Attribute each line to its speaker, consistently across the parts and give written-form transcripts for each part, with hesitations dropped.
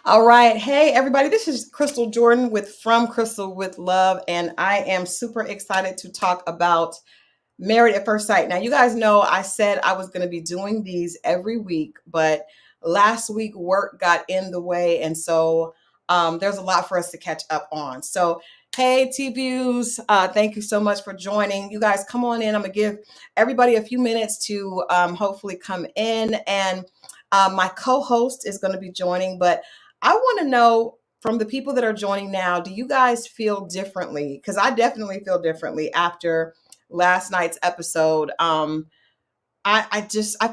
Speaker 1: All right. Hey, everybody. This is Crystal Jordan with From Crystal with Love, and I am super excited to talk about Married at First Sight. Now, you guys know I said I was going to be doing these every week, but last week work got in the way, and so there's a lot for us to catch up on. So, hey, T Views, thank you so much for joining. You guys, come on in. I'm going to give everybody a few minutes to hopefully come in, and my co-host is going to be joining, but I want to know from the people that are joining now, do you guys feel differently? Because I definitely feel differently after last night's episode. I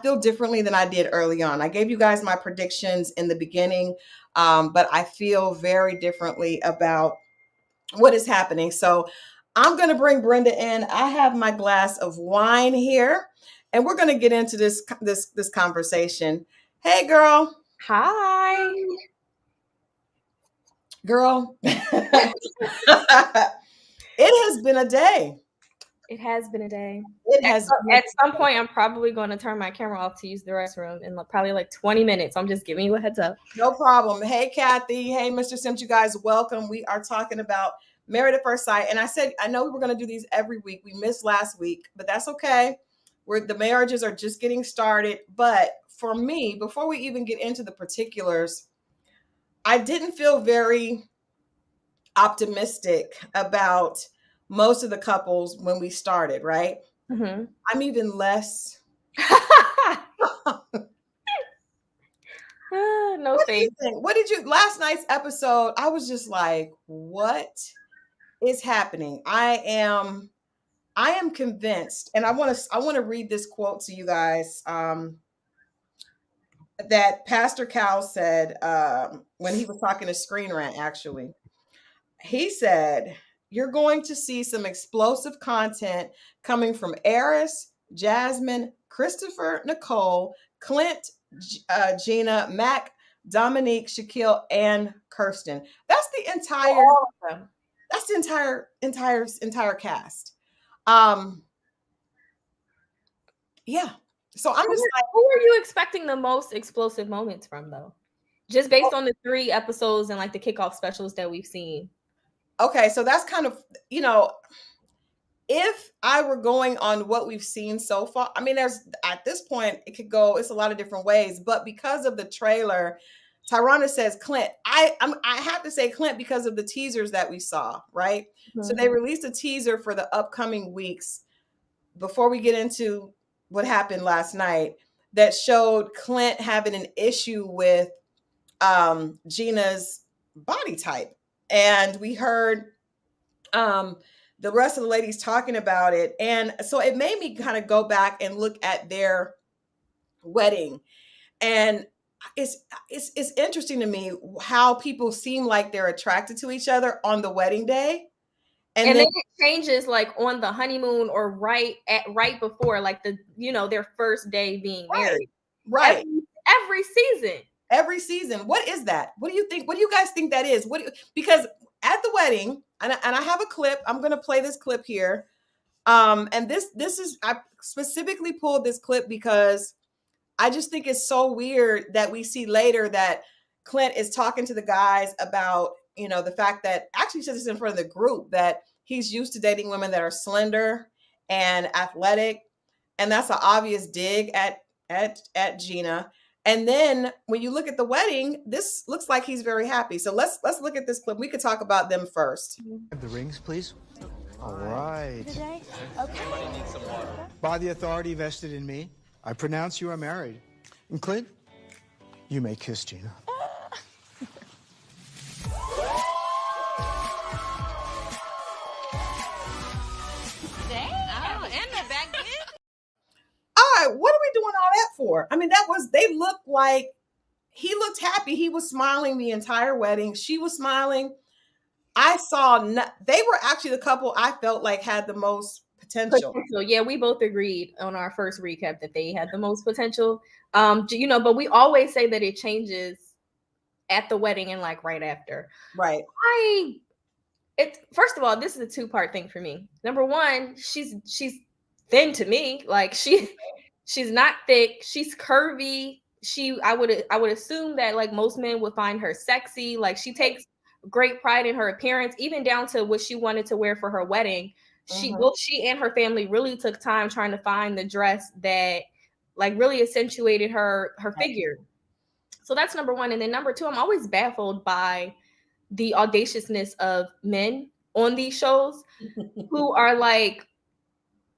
Speaker 1: feel differently than I did early on. I gave you guys my predictions in the beginning, but I feel very differently about what is happening. So I'm going to bring Brenda in. I have my glass of wine here, and we're going to get into this conversation. Hey, girl.
Speaker 2: Hi.
Speaker 1: Girl. It has been a day.
Speaker 2: It has been a day.
Speaker 1: It has
Speaker 2: At some point, I'm probably going to turn my camera off to use the restroom in probably like 20 minutes. I'm just giving you a heads up.
Speaker 1: No problem. Hey, Kathy. Hey, Mr. Sims. You guys, welcome. We are talking about Married at First Sight. And I said, I know we were going to do these every week. We missed last week, but that's okay. The marriages are just getting started. But for me, before we even get into the particulars, I didn't feel very optimistic about most of the couples when we started, right?
Speaker 2: Mm-hmm.
Speaker 1: I'm even less.
Speaker 2: No faith.
Speaker 1: What did you last night's episode? I was just like, what is happening? I am convinced, and I want to read this quote to you guys. That Pastor Cal said when he was talking to Screen Rant, actually. He said, you're going to see some explosive content coming from Eris, Jasmine, Christopher, Nicole, Clint, Gina, Mac, Dominique, Shaquille, and Kirsten. That's the entire cast. Yeah. So I'm just like,
Speaker 2: who are you expecting the most explosive moments from, though? Just based on the 3 episodes and like the kickoff specials that we've seen.
Speaker 1: Okay, so that's kind of, if I were going on what we've seen so far, I mean, there's at this point, it could go, it's a lot of different ways, but because of the trailer, Tyrona says Clint. I have to say Clint because of the teasers that we saw, right? Mm-hmm. So they released a teaser for the upcoming weeks before we get into what happened last night that showed Clint having an issue with Gina's body type. And we heard the rest of the ladies talking about it. And so it made me kind of go back and look at their wedding. And it's interesting to me how people seem like they're attracted to each other on the wedding day.
Speaker 2: And then it changes like on the honeymoon or right before, like their first day being married.
Speaker 1: Right.
Speaker 2: Every season.
Speaker 1: Every season. What is that? What do you think? What do you guys think that is? Because at the wedding, and I have a clip. I'm going to play this clip here. And this is, I specifically pulled this clip because I just think it's so weird that we see later that Clint is talking to the guys about, the fact that actually says this in front of the group that he's used to dating women that are slender and athletic. And that's an obvious dig at Gina. And then when you look at the wedding, this looks like he's very happy. So let's look at this clip. We could talk about them first.
Speaker 3: The rings, please. All right. Okay. By the authority vested in me, I pronounce you are married. And Clint, you may kiss Gina.
Speaker 1: What are we doing all that for? I mean, they looked like he looked happy. He was smiling the entire wedding. She was smiling. I saw they were actually the couple I felt like had the most potential.
Speaker 2: Yeah, we both agreed on our first recap that they had the most potential. But we always say that it changes at the wedding and like right after.
Speaker 1: Right.
Speaker 2: First of all, this is a 2-part thing for me. Number one, she's thin to me. Like she's not thick. She's curvy. I would assume that like most men would find her sexy. Like she takes great pride in her appearance, even down to what she wanted to wear for her wedding. Both she and her family really took time trying to find the dress that like really accentuated her figure. So that's number one. And then number two, I'm always baffled by the audaciousness of men on these shows who are like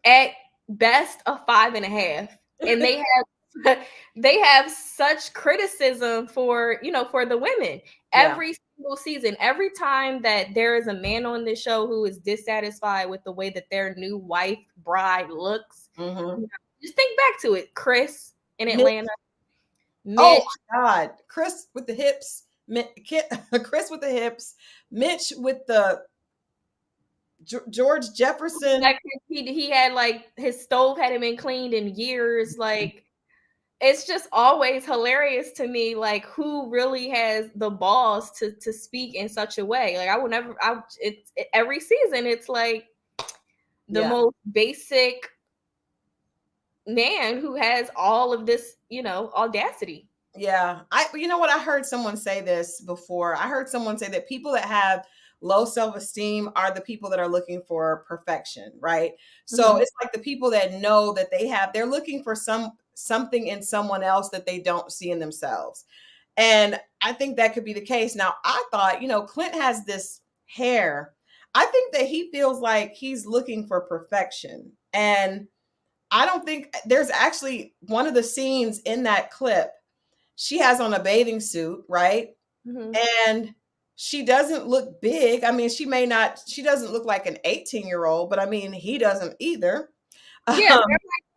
Speaker 2: at best a 5.5, and they have such criticism for the women every single season. Every time that there is a man on this show who is dissatisfied with the way that their new wife bride looks, just think back to it. Chris in Atlanta. Mitch.
Speaker 1: Oh my God, Chris with the hips. Chris with the hips. Mitch with the George Jefferson.
Speaker 2: Like he had like his stove hadn't been cleaned in years. Like it's just always hilarious to me, like who really has the balls to speak in such a way. Like I will never. Every season it's like the most basic man who has all of this, audacity.
Speaker 1: Yeah. You know what? I heard someone say this before. I heard someone say that people that have low self-esteem are the people that are looking for perfection, right? So it's like the people that know that they're looking for something in someone else that they don't see in themselves. And I think that could be the case. Now, I thought, Clint has this hair. I think that he feels like he's looking for perfection. And I don't think there's actually one of the scenes in that clip. She has on a bathing suit, right? And she doesn't look big. I mean, she doesn't look like an 18-year-old, but I mean, he doesn't either.
Speaker 2: Yeah,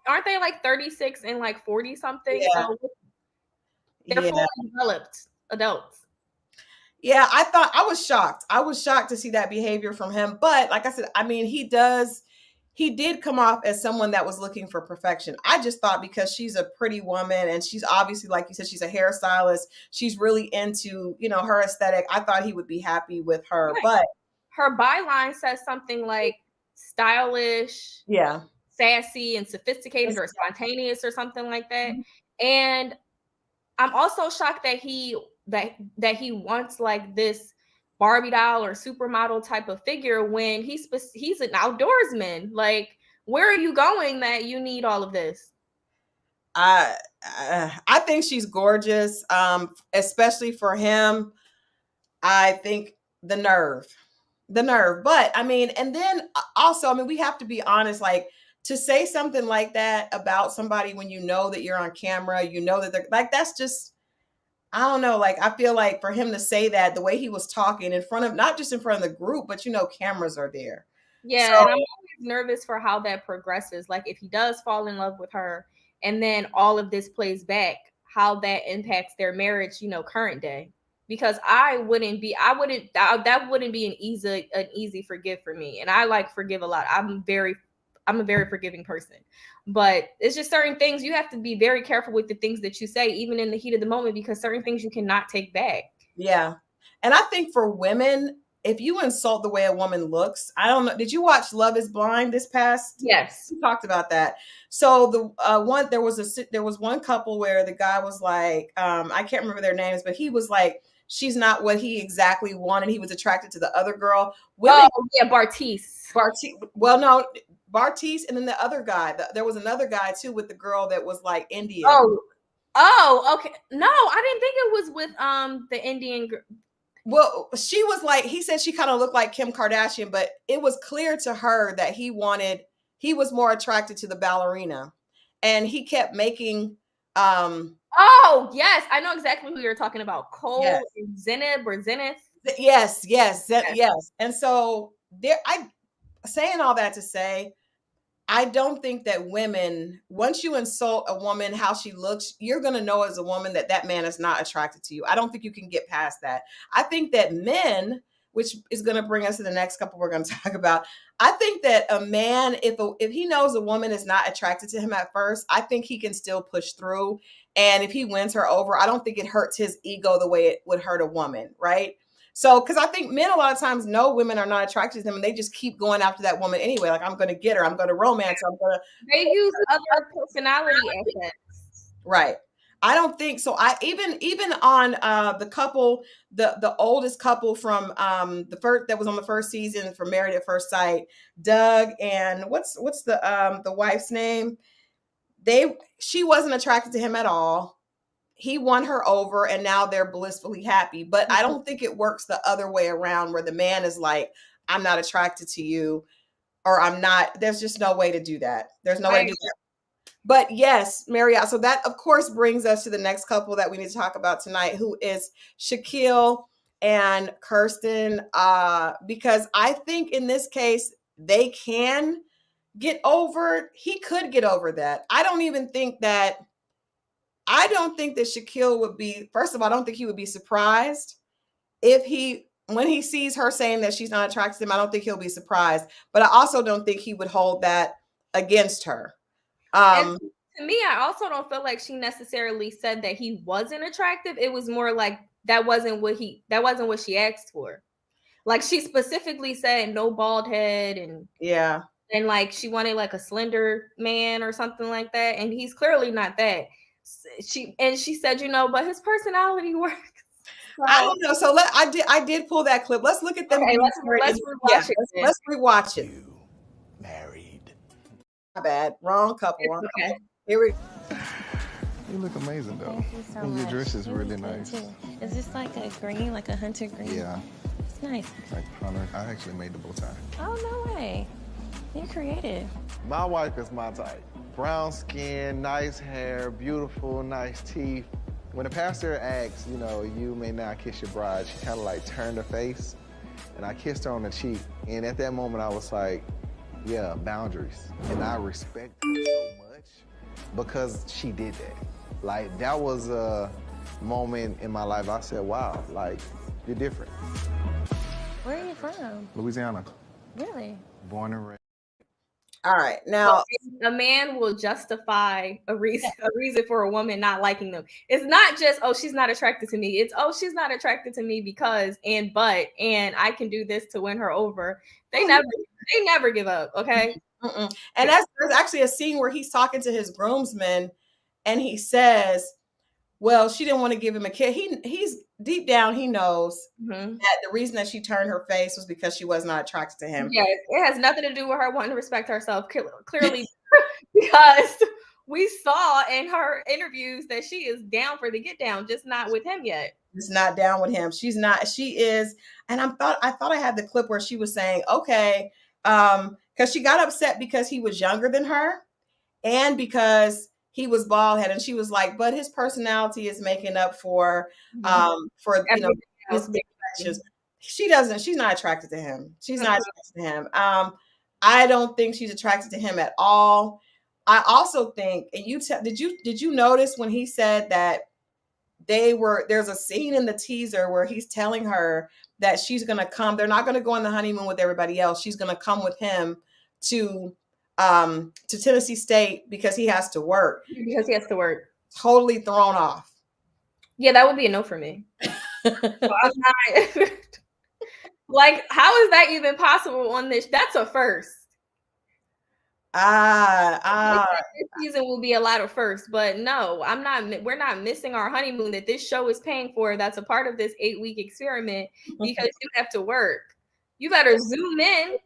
Speaker 2: aren't they like 36 and like 40 something?
Speaker 1: Yeah.
Speaker 2: So they're fully developed adults.
Speaker 1: Yeah, I was shocked. I was shocked to see that behavior from him. But like I said, I mean, he did come off as someone that was looking for perfection. I just thought because she's a pretty woman and she's obviously, like you said, she's a hairstylist. She's really into, her aesthetic. I thought he would be happy with her,
Speaker 2: right.
Speaker 1: But
Speaker 2: her byline says something like stylish, sassy and sophisticated or spontaneous or something like that. And I'm also shocked that he wants like this Barbie doll or supermodel type of figure when he's an outdoorsman. Like, where are you going that you need all of this?
Speaker 1: I think she's gorgeous, especially for him. I think the nerve. But I mean, and then also, I mean, we have to be honest, like to say something like that about somebody when you know that you're on camera, that they're like, that's just, I don't know. Like, I feel like for him to say that the way he was talking in front of, not just in front of the group, but cameras are there.
Speaker 2: Yeah. So, and I'm always nervous for how that progresses. Like if he does fall in love with her and then all of this plays back, how that impacts their marriage, current day. Because that wouldn't be an easy forgive for me. And I like forgive a lot. I'm a very forgiving person, but it's just certain things you have to be very careful with the things that you say, even in the heat of the moment, because certain things you cannot take back.
Speaker 1: Yeah. And I think for women, if you insult the way a woman looks, I don't know. Did you watch Love is Blind this past?
Speaker 2: Yes.
Speaker 1: We talked about that. So there was one couple where the guy was like, I can't remember their names, but he was like, she's not what he exactly wanted. He was attracted to the other girl.
Speaker 2: Bartiz.
Speaker 1: Well, no, Bartiz, and then the other guy. There was another guy too with the girl that was like Indian.
Speaker 2: Oh, okay. No, I didn't think it was with the Indian girl.
Speaker 1: Well, she was like, he said she kind of looked like Kim Kardashian, but it was clear to her that he was more attracted to the ballerina, and he kept making.
Speaker 2: Oh yes, I know exactly who you're talking about. Cole and Zenith or Zenith.
Speaker 1: Yes. And so saying all that to say, I don't think that women, once you insult a woman, how she looks, you're going to know as a woman that man is not attracted to you. I don't think you can get past that. I think that men, which is going to bring us to the next couple we're going to talk about. I think that a man, if he knows a woman is not attracted to him at first, I think he can still push through. And if he wins her over, I don't think it hurts his ego the way it would hurt a woman, right? So, because I think men a lot of times know women are not attracted to them, and they just keep going after that woman anyway. Like, I'm going to get her. I'm going to romance her.
Speaker 2: They use other personality assets.
Speaker 1: Right. I don't think so. I even on the couple, the oldest couple from the first that was on the first season for Married at First Sight, Doug and what's the wife's name? She wasn't attracted to him at all. He won her over and now they're blissfully happy. But I don't think it works the other way around where the man is like, I'm not attracted to you, or I'm not. There's just no way to do that. There's no way to do that. But yes, Marriott. So that of course brings us to the next couple that we need to talk about tonight, who is Shaquille and Kirsten. Because I think in this case, they can get over, he could get over that. I don't think that Shaquille would be, first of all, I don't think he would be surprised when he sees her saying that she's not attracted to him. I don't think he'll be surprised, but I also don't think he would hold that against her.
Speaker 2: And to me, I also don't feel like she necessarily said that he wasn't attractive. It was more like that wasn't what she asked for. Like she specifically said no bald head and like she wanted like a slender man or something like that, and he's clearly not that. She said, but his personality works. So,
Speaker 1: I don't know. So I did pull that clip. Let's look at them.
Speaker 2: Okay, let's rewatch it.
Speaker 1: Let's rewatch it.
Speaker 3: You married.
Speaker 1: My bad. Wrong couple.
Speaker 2: Okay.
Speaker 1: Here we go.
Speaker 4: You look amazing though.
Speaker 5: Thank you so
Speaker 4: and
Speaker 5: much.
Speaker 4: Your dress is really
Speaker 5: Too.
Speaker 4: nice.
Speaker 5: Is this like a green, like a hunter green?
Speaker 4: Yeah.
Speaker 5: It's nice.
Speaker 4: Like hunter. I actually made the bow tie.
Speaker 5: Oh, no way. You're creative.
Speaker 4: My wife is my type. Brown skin, nice hair, beautiful, nice teeth. When the pastor asks, you may not kiss your bride, she kind of like turned her face, and I kissed her on the cheek. And at that moment, I was like, yeah, boundaries. And I respect her so much because she did that. Like, that was a moment in my life I said, wow, like, you're different.
Speaker 5: Where are you from?
Speaker 4: Louisiana.
Speaker 5: Really?
Speaker 4: Born and raised.
Speaker 1: All right, now
Speaker 2: a man will justify a reason for a woman not liking them. It's not just, oh, she's not attracted to me. It's, oh, she's not attracted to me because and I can do this to win her over. They never give up. Okay.
Speaker 1: And there's actually a scene where he's talking to his groomsmen, and he says, well, she didn't want to give him a kiss. He's deep down, he knows that the reason that she turned her face was because she was not attracted to him.
Speaker 2: Yeah, it has nothing to do with her wanting to respect herself, clearly, because we saw in her interviews that she is down for the get down, just not with him yet.
Speaker 1: It's not down with him. She's not. She is. And I thought I had the clip where she was saying, okay, because she got upset because he was younger than her, and because he was bald headed, and she was like, but his personality is making up for his imperfections. She's not attracted to him. She's not attracted to him. I don't think she's attracted to him at all. I also think, and did you notice when he said that there's a scene in the teaser where he's telling her that she's going to come, they're not going to go on the honeymoon with everybody else. She's going to come with him to Tennessee State because he has to work. Totally thrown off.
Speaker 2: Yeah, that would be a no for me. So I'm not like, how is that even possible on this? That's a first. This season will be a lot of firsts, but no, we're not missing our honeymoon that this show is paying for. That's a part of this 8-week experiment because you have to work. You better zoom in.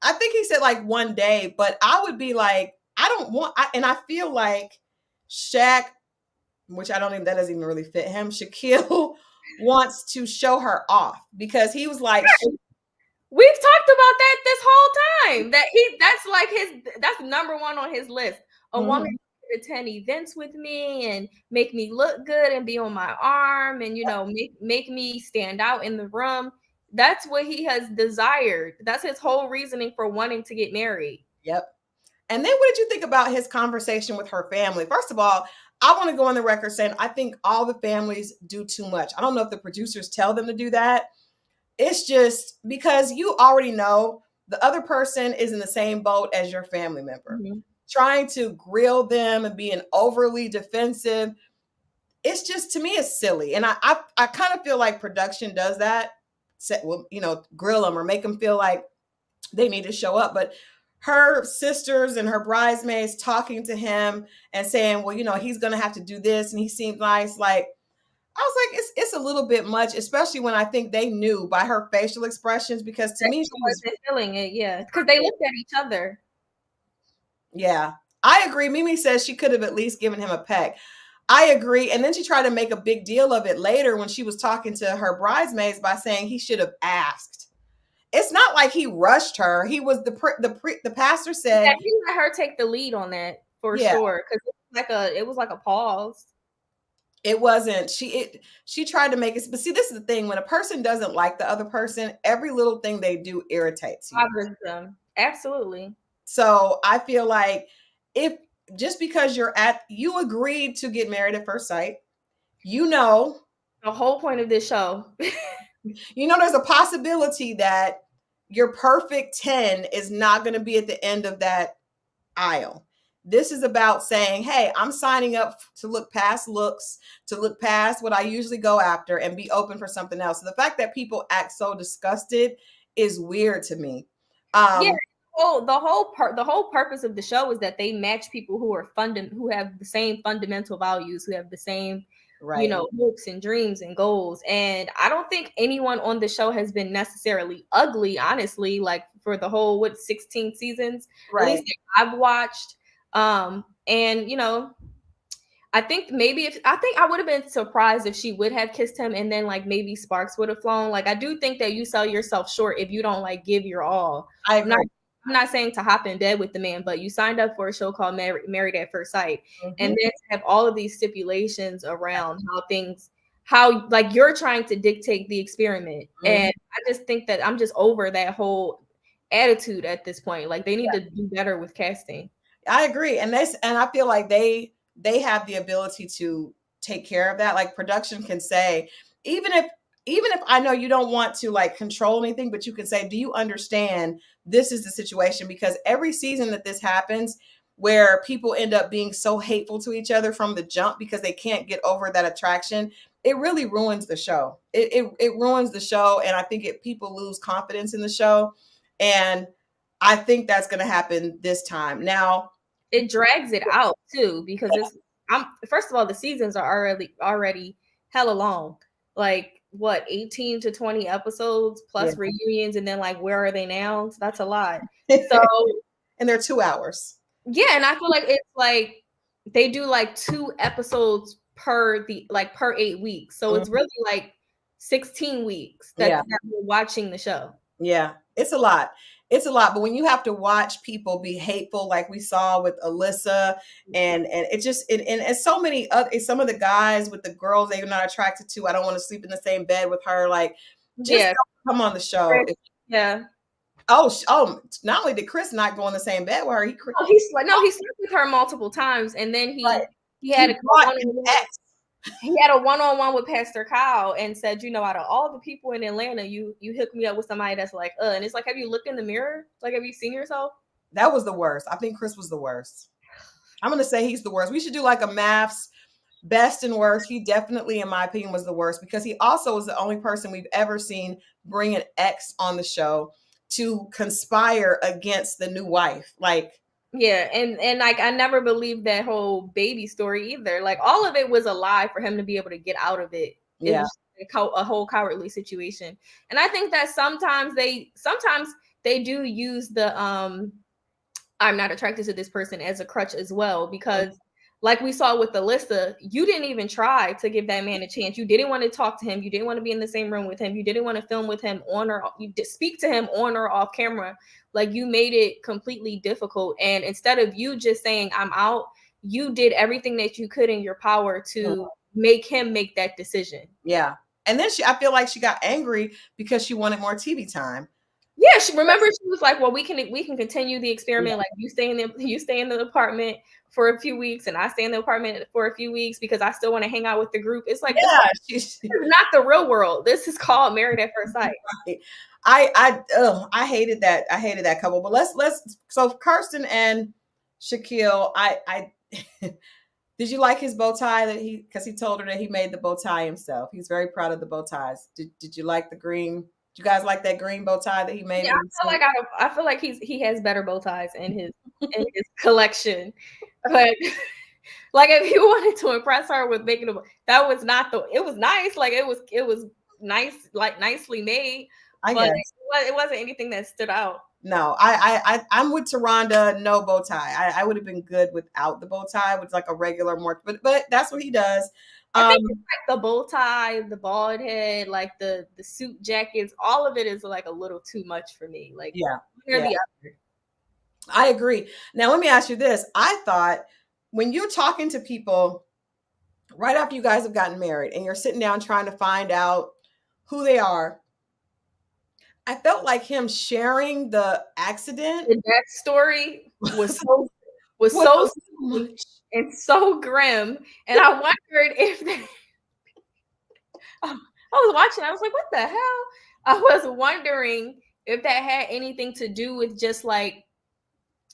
Speaker 1: I think he said like one day, but I would be like, and I feel like Shaq, which that doesn't even really fit him. Shaquille wants to show her off because he was like,
Speaker 2: we've talked about that this whole time. That's number one on his list. A woman to attend events with me and make me look good and be on my arm and make me stand out in the room. That's what he has desired. That's his whole reasoning for wanting to get married.
Speaker 1: Yep. And then what did you think about his conversation with her family? First of all, I want to go on the record saying I think all the families do too much. I don't know if the producers tell them to do that. It's just because you already know the other person is in the same boat as your family member. Trying to grill them and being overly defensive. It's just, to me, it's silly. And I kind of feel like production does that. Grill them or make them feel like they need to show up. But her sisters and her bridesmaids talking to him and saying, well, he's going to have to do this. And he seemed nice. Like, I was like, it's a little bit much, especially when I think they knew by her facial expressions, because to me, she
Speaker 2: wasn't feeling it. Yeah. Because they looked at each other.
Speaker 1: Yeah, I agree. Mimi says she could have at least given him a peck. I agree. And then she tried to make a big deal of it later when she was talking to her bridesmaids by saying he should have asked. It's not like he rushed her. He was the pastor said
Speaker 2: he let her take the lead on that for sure, because it was like a pause.
Speaker 1: It wasn't. She tried to make it, but see, this is the thing: when a person doesn't like the other person, every little thing they do irritates you.
Speaker 2: Bothers them. Absolutely.
Speaker 1: So I feel like if just because you agreed to get married at first sight, the
Speaker 2: whole point of this show,
Speaker 1: there's a possibility that your perfect 10 is not going to be at the end of that aisle. This is about saying, hey, I'm signing up to look past looks, to look past what I usually go after and be open for something else. So the fact that people act so disgusted is weird to me.
Speaker 2: Well, the whole purpose of the show is that they match people who are who have the same fundamental values, who have the same, hopes and dreams and goals. And I don't think anyone on the show has been necessarily ugly, honestly, like for the whole 16 seasons, at least I've watched. And I think I would have been surprised if she would have kissed him and then like maybe sparks would have flown. Like, I do think that you sell yourself short if you don't like give your all. I'm not saying to hop in bed with the man, but you signed up for a show called Married at First Sight. Mm-hmm. And then to have all of these stipulations around how like you're trying to dictate the experiment. Mm-hmm. And I just think that I'm just over that whole attitude at this point. Like, they need to do better with casting.
Speaker 1: I agree. And I feel like they have the ability to take care of that. Like, production can say, even if I know you don't want to like control anything, but you can say, do you understand this is the situation? Because every season that this happens, where people end up being so hateful to each other from the jump because they can't get over that attraction, it really ruins the show. It ruins the show. And I think people lose confidence in the show. And I think that's going to happen this time. Now,
Speaker 2: it drags it out too, because first of all, the seasons are already hella long. Like, 18 to 20 episodes plus reunions, and then like, where are they now? So that's a lot. So
Speaker 1: and they're 2 hours.
Speaker 2: Yeah, and I feel like it's like they do like 2 episodes per 8 weeks. So it's really like 16 weeks that we're watching the show.
Speaker 1: Yeah, it's a lot. It's a lot. But when you have to watch people be hateful, like we saw with Alyssa, and it just and so many other, some of the guys with the girls they're not attracted to, I don't want to sleep in the same bed with her. Like, just come on the show.
Speaker 2: Yeah.
Speaker 1: Oh, not only did Chris not go in the same bed with her, he
Speaker 2: slept with her multiple times, and then he had a one-on-one with Pastor Kyle and said, out of all the people in Atlanta, you hooked me up with somebody that's like, and it's like, have you looked in the mirror? Like, have you seen yourself?
Speaker 1: That was the worst. I think Chris was the worst. I'm going to say he's the worst. We should do like a maths best and worst. He definitely, in my opinion, was the worst, because he also was the only person we've ever seen bring an ex on the show to conspire against the new wife. Like,
Speaker 2: yeah, and like, I never believed that whole baby story either. Like, all of it was a lie for him to be able to get out of it. It was a whole cowardly situation. And I think that sometimes they do use the I'm not attracted to this person as a crutch as well, because like we saw with Alyssa, you didn't even try to give that man a chance. You didn't want to talk to him. You didn't want to be in the same room with him. You didn't want to film with him you speak to him on or off camera. Like, you made it completely difficult. And instead of you just saying, I'm out, you did everything that you could in your power to make him make that decision.
Speaker 1: Yeah. And then I feel like she got angry because she wanted more TV time.
Speaker 2: Yeah, she was like, well, we can continue the experiment. Like, you stay in the apartment for a few weeks, and I stay in the apartment for a few weeks because I still want to hang out with the group. It's like, this is not the real world. This is called Married at First Sight.
Speaker 1: Right. I hated that. I hated that couple. But let's so Kirsten and Shaquille, I did you like his bow tie because he told her that he made the bow tie himself? He's very proud of the bow ties. Did you like the green You guys like that green bow tie that he made?
Speaker 2: Yeah, I feel like he has better bow ties in his collection, but like if he wanted to impress her with making that was not it was nice, like it was nice, like nicely made, but it wasn't anything that stood out.
Speaker 1: No, I'm with Taronda. No bow tie. I would have been good without the bow tie, with like a regular more, but that's what he does.
Speaker 2: I think it's like the bow tie, the bald head, like the suit jackets, all of it is like a little too much for me. Like,
Speaker 1: yeah.
Speaker 2: The other.
Speaker 1: I agree. Now, let me ask you this. I thought when you're talking to people right after you guys have gotten married and you're sitting down trying to find out who they are, I felt like him sharing the accident.
Speaker 2: The backstory was so much and so grim. And I wondered if I was watching, I was like, what the hell? I was wondering if that had anything to do with just like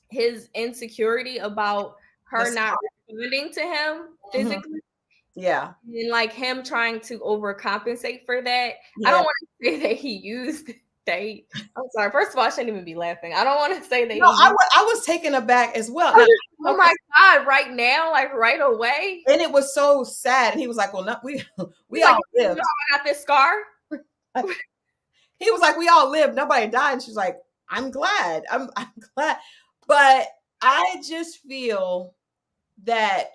Speaker 2: his insecurity about her not responding to him physically.
Speaker 1: Yeah.
Speaker 2: And like him trying to overcompensate for that. Yeah. I don't want to say that he used I'm sorry. First of all, I shouldn't even be laughing. I don't want to say that.
Speaker 1: No, I was taken aback as well.
Speaker 2: Oh my God! Right now, like right away,
Speaker 1: and it was so sad. And he was like, "Well, no, we all lived.
Speaker 2: I got this scar."
Speaker 1: He was like, "We all lived. Nobody died." And she's like, "I'm glad. I'm glad." But I just feel that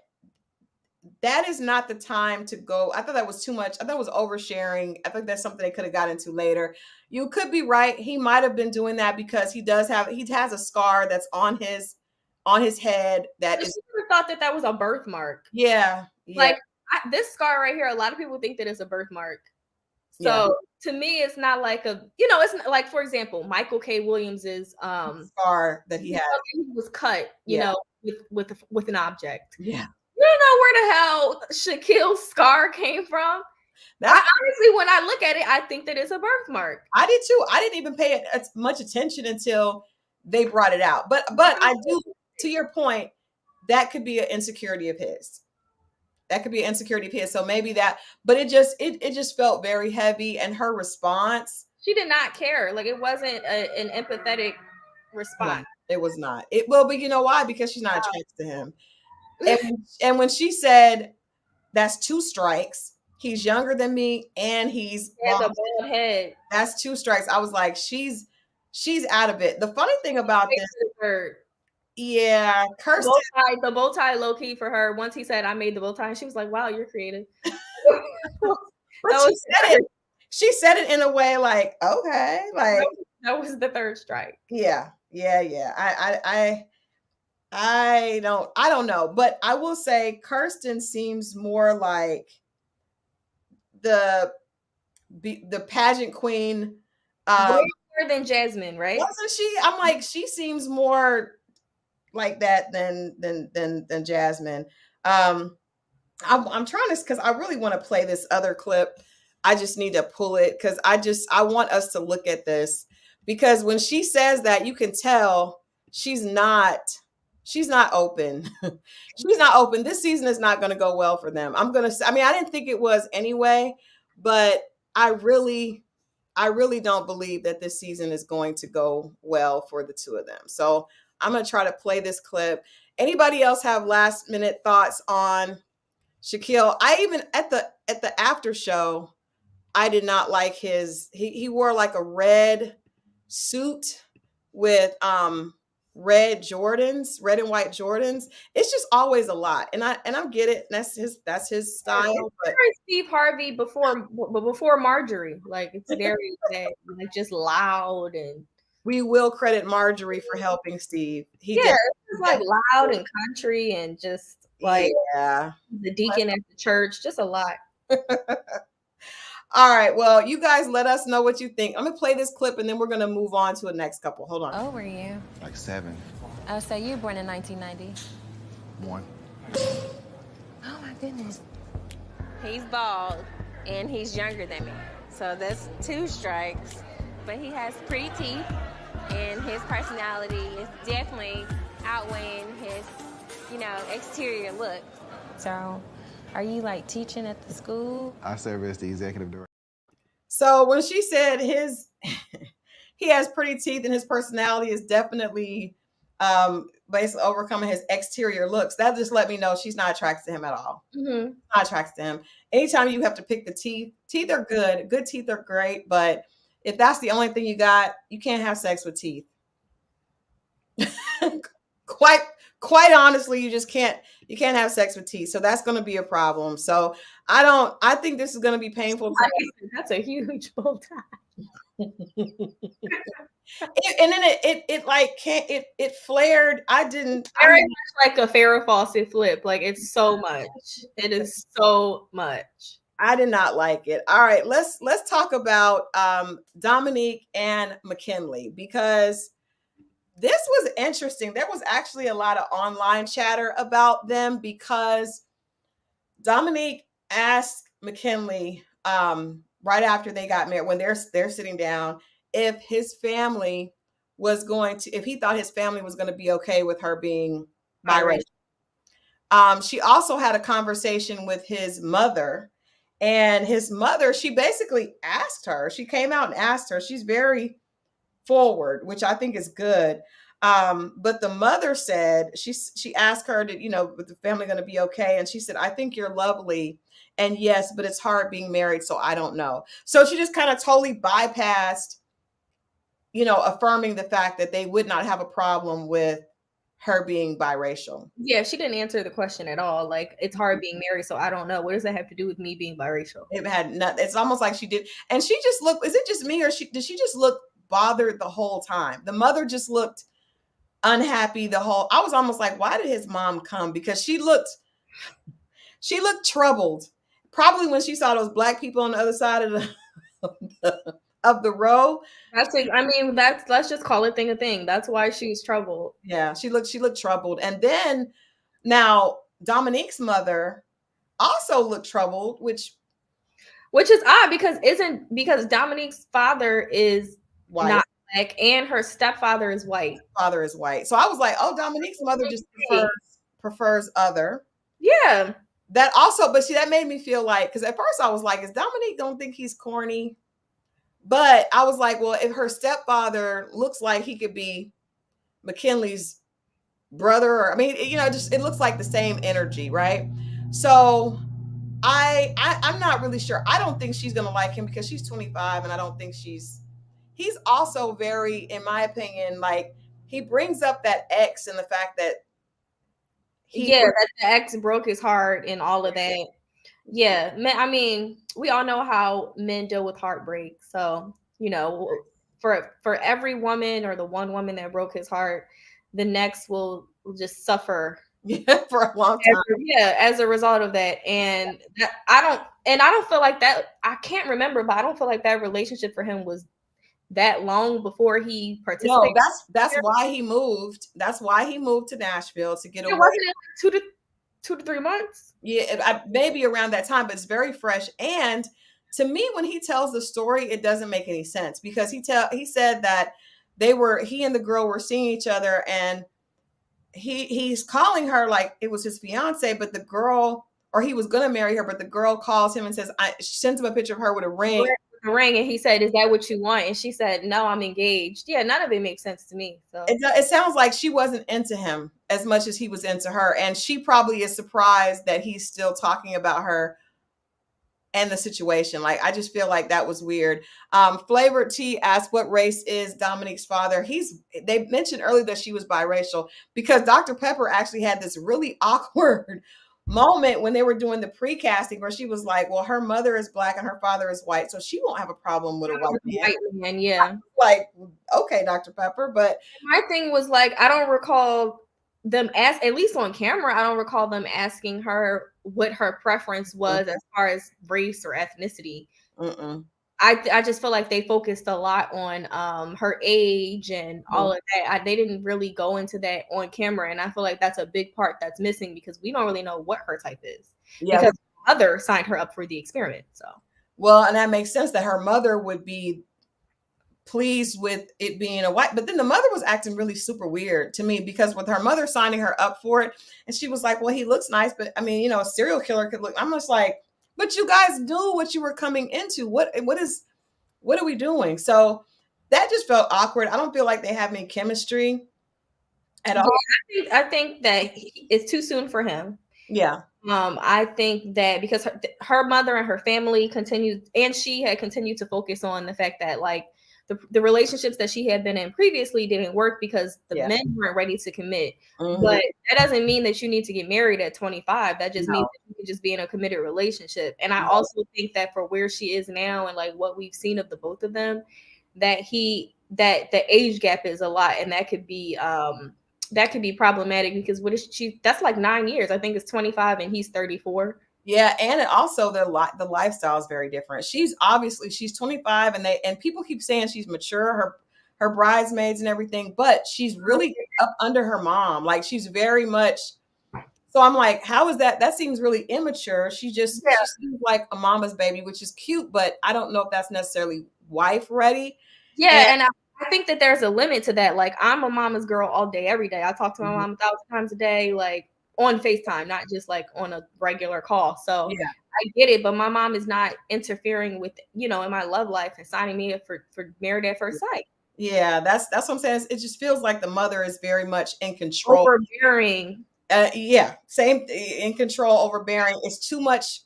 Speaker 1: is not the time to go. I thought that was too much. I thought it was oversharing. I think that's something they could have got into later. You could be right. He might have been doing that because he has a scar that's on his head. That is.
Speaker 2: Thought that was a birthmark.
Speaker 1: Yeah.
Speaker 2: Like this scar right here. A lot of people think that it's a birthmark. So to me, it's not like it's not like, for example, Michael K. Williams's
Speaker 1: scar that he had.
Speaker 2: He was cut, you know, with an object.
Speaker 1: Yeah.
Speaker 2: You don't know where the hell Shaquille's scar came from. Honestly, when I look at it, I think that it's a birthmark.
Speaker 1: I did too. I didn't even pay it much attention until they brought it out. But I do, to your point, that could be an insecurity of his. That could be an insecurity of his. So maybe that, but it just felt very heavy. And her response,
Speaker 2: she did not care. Like it wasn't an empathetic response.
Speaker 1: No, it was not. But you know why? Because she's not attracted to him. And when she said, "That's 2 strikes. He's younger than me, and he's
Speaker 2: a bald head.
Speaker 1: That's 2 strikes." I was like, she's out of it. The funny thing about this, yeah, Kirsten,
Speaker 2: the bow tie low key for her. Once he said, "I made the bow tie," and she was like, "Wow, you're creative."
Speaker 1: She said it in a way like, okay, like
Speaker 2: that was the 3rd strike.
Speaker 1: Yeah. I don't know, but I will say Kirsten seems more like the pageant queen,
Speaker 2: more than Jasmine, right?
Speaker 1: Wasn't she? I'm like, she seems more like that than Jasmine. I'm trying to, because I really want to play this other clip. I just need to pull it because I want us to look at this, because when she says that, you can tell she's not open. She's not open. This season is not going to go well for them. I didn't think it was anyway, but I really don't believe that this season is going to go well for the two of them. So I'm going to try to play this clip. Anybody else have last minute thoughts on Shaquille? I even at the after show, I did not like he wore like a red suit with red and white Jordans. It's just always a lot. And I get it. That's his style.
Speaker 2: But Steve Harvey before Marjorie. Like it's very like just loud, and
Speaker 1: we will credit Marjorie for helping Steve.
Speaker 2: It's like loud and country and just like the deacon at the church, just a lot.
Speaker 1: All right. Well, you guys let us know what you think. I'm going to play this clip and then we're going to move on to the next couple. Hold on.
Speaker 5: Oh, were you?
Speaker 4: Like 7.
Speaker 5: Oh, so you were born in 1990?
Speaker 4: 1.
Speaker 5: Oh, my goodness.
Speaker 6: He's bald and he's younger than me. So that's 2 strikes. But he has pretty teeth and his personality is definitely outweighing his, exterior look.
Speaker 5: So, are you like teaching at the school?
Speaker 4: I serve as the executive director.
Speaker 1: So when she said he has pretty teeth and his personality is definitely basically overcoming his exterior looks, that just let me know she's not attracted to him at all.
Speaker 2: Mm-hmm.
Speaker 1: Not attracted to him. Anytime you have to pick the teeth are good. Good teeth are great, but if that's the only thing you got, you can't have sex with teeth. quite honestly, you can't have sex with teeth. So that's going to be a problem. So I think this is going to be painful.
Speaker 2: That's a huge bow tie.
Speaker 1: And then it flared.
Speaker 2: Very much like a Farrah Fawcett flip. Like it's so much. It is so much.
Speaker 1: I did not like it. All right, let's talk about Dominique and McKinley, because this was interesting. There was actually a lot of online chatter about them because Dominique asked McKinley right after they got married, when they're sitting down, if his family was if he thought his family was going to be okay with her being biracial. She also had a conversation with his mother, and his mother, she basically asked her, she came out and asked her, she's very forward, which I think is good. But the mother said, she asked her to, with the family going to be okay? And she said, I think you're lovely. And yes, but it's hard being married. So I don't know. So she just kind of totally bypassed, affirming the fact that they would not have a problem with her being biracial.
Speaker 2: Yeah, she didn't answer the question at all. Like, it's hard being married, so I don't know. What does that have to do with me being biracial?
Speaker 1: It had nothing. It's almost like she did. And she just looked, is it just me, or did she just look bothered the whole time? The mother just looked unhappy I was almost like, why did his mom come? Because she looked troubled. Probably when she saw those black people on the other side of the row.
Speaker 2: Let's just call it thing a thing. That's why she was troubled.
Speaker 1: Yeah, she looked troubled. And then now Dominique's mother also looked troubled, which
Speaker 2: is odd because Dominique's father is white. Not black, and her stepfather is white.
Speaker 1: Father is white. So I was like, oh, Dominique's mother just prefers other.
Speaker 2: Yeah.
Speaker 1: That also, but see, that made me feel like, because at first I was like, is Dominique don't think he's corny? But I was like, well, if her stepfather looks like he could be McKinley's brother, or it looks like the same energy, right? So I'm not really sure. I don't think she's gonna like him because she's 25, and I don't think he's also very, in my opinion, like, he brings up that ex and the fact that
Speaker 2: that the ex broke his heart and all of that. Yeah, we all know how men deal with heartbreak. So, for every woman, or the one woman that broke his heart, the next will just suffer
Speaker 1: for a long time.
Speaker 2: As a result of that. And I don't feel like that. I can't remember, but I don't feel like that relationship for him was that long before he participated.
Speaker 1: No, that's why he moved. That's why he moved to Nashville, to get away.
Speaker 2: Wasn't it like 2 to 3 months?
Speaker 1: Yeah, maybe around that time, but it's very fresh. And to me, when he tells the story, it doesn't make any sense, because he said that he and the girl were seeing each other, and he's calling her like it was his fiance, but the girl, or he was gonna marry her, but the girl calls him and says, she sends him a picture of her with a ring.
Speaker 2: And he said, is that what you want? And she said, no, I'm engaged. Yeah, none of it makes sense to me. So
Speaker 1: it sounds like she wasn't into him as much as he was into her, and she probably is surprised that he's still talking about her and the situation. Like, I just feel like that was weird. Flavored Tea asked, what race is Dominique's father? They mentioned earlier that she was biracial, because Dr. Pepper actually had this really awkward moment when they were doing the pre-casting, where she was like, well, her mother is black and her father is white, so she won't have a problem with a white man.
Speaker 2: Yeah.
Speaker 1: Like, okay, Dr. Pepper. But
Speaker 2: my thing was like, I don't recall them at least on camera, I don't recall them asking her what her preference was as far as race or ethnicity. I just feel like they focused a lot on her age and all of that. They didn't really go into that on camera, and I feel like that's a big part that's missing, because we don't really know what her type is. Yeah. Because her mother signed her up for the experiment. So,
Speaker 1: well, and that makes sense that her mother would be pleased with it being a white, but then the mother was acting really super weird to me, because with her mother signing her up for it, and she was like, well, he looks nice, but a serial killer could look. I'm just like, but you guys knew what you were coming into. What is what are we doing? So that just felt awkward. I don't feel like they have any chemistry at all.
Speaker 2: I think that it's too soon for him.
Speaker 1: Yeah.
Speaker 2: I think that because her mother and her family she had continued to focus on the fact that like the relationships that she had been in previously didn't work because the men weren't ready to commit. But that doesn't mean that you need to get married at 25. That just means that you can just be in a committed relationship. And I also think that for where she is now and like what we've seen of the both of them, that the age gap is a lot, and that could be problematic because that's like 9 years. I think it's 25 and he's 34.
Speaker 1: Yeah, and also the lifestyle is very different. She's 25 and people keep saying she's mature, her bridesmaids and everything, but she's really up under her mom. Like she's very much. So I'm like, how is that? That seems really immature. She seems like a mama's baby, which is cute, but I don't know if that's necessarily wife ready.
Speaker 2: Yeah, and I think that there's a limit to that. Like I'm a mama's girl all day, every day. I talk to my mom 1,000 times a day, like on FaceTime, not just like on a regular call. So I get it, but my mom is not interfering with, in my love life and signing me up for Married at First Sight.
Speaker 1: Yeah, that's what I'm saying. It just feels like the mother is very much in control.
Speaker 2: Overbearing.
Speaker 1: Same in control, overbearing. It's too much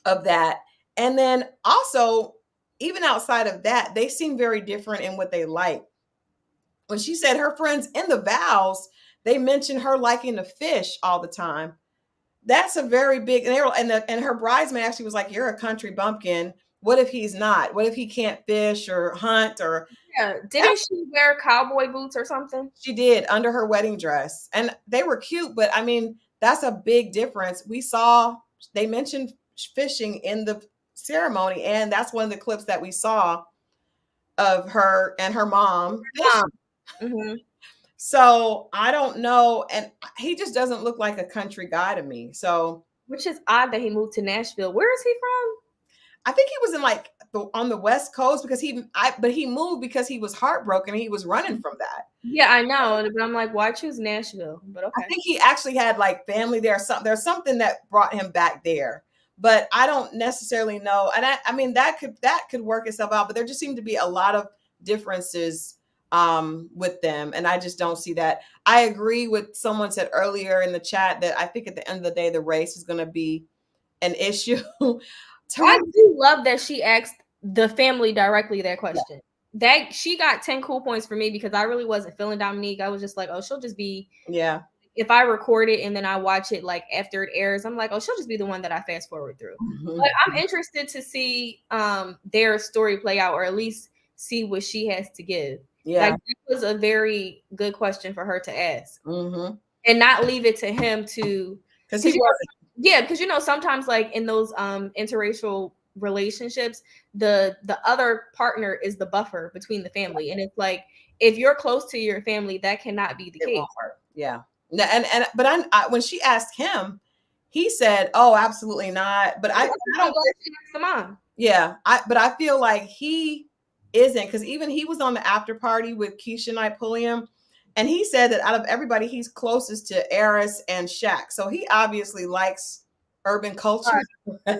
Speaker 1: of that. And then also, even outside of that, they seem very different in what they like. When she said her friends in the vows, they mentioned her liking to fish all the time. That's a very big, and her bridesmaid actually was like, "You're a country bumpkin. What if he's not? What if he can't fish or hunt or?"
Speaker 2: Yeah, didn't she wear cowboy boots or something?
Speaker 1: She did under her wedding dress, and they were cute. But I mean, that's a big difference. They mentioned fishing in the ceremony, and that's one of the clips that we saw of her and her mom fishing. So I don't know, and he just doesn't look like a country guy to me. So,
Speaker 2: which is odd that he moved to Nashville. Where is he from?
Speaker 1: I think he was in on the West Coast because he moved because he was heartbroken. He was running from that.
Speaker 2: Yeah, I know, but I'm like, why choose Nashville? But okay,
Speaker 1: I think he actually had like family there. There's something that brought him back there, but I don't necessarily know. And I mean that could work itself out, but there just seemed to be a lot of differences with them, and I just don't see that. I agree with someone said earlier in the chat that I think at the end of the day the race is going to be an issue.
Speaker 2: I do love that she asked the family directly that question. That she got 10 cool points for me because I really wasn't feeling Dominique. I was just like, oh, she'll just be if I record it and then I watch it like after it airs, I'm like, oh, she'll just be the one that I fast forward through. But I'm interested to see their story play out, or at least see what she has to give.
Speaker 1: Yeah,
Speaker 2: like, that was a very good question for her to ask, and not leave it to him to,
Speaker 1: because he wasn't.
Speaker 2: Yeah, because sometimes like in those interracial relationships, the other partner is the buffer between the family, and it's like if you're close to your family, that cannot be the case.
Speaker 1: Yeah, but I when she asked him, he said, "Oh, absolutely not." But I don't.
Speaker 2: The mom.
Speaker 1: Yeah, but I feel like he isn't, because even he was on the after party with Keisha Knight Pulliam, and he said that out of everybody, he's closest to Eris and Shaq. So he obviously likes urban culture at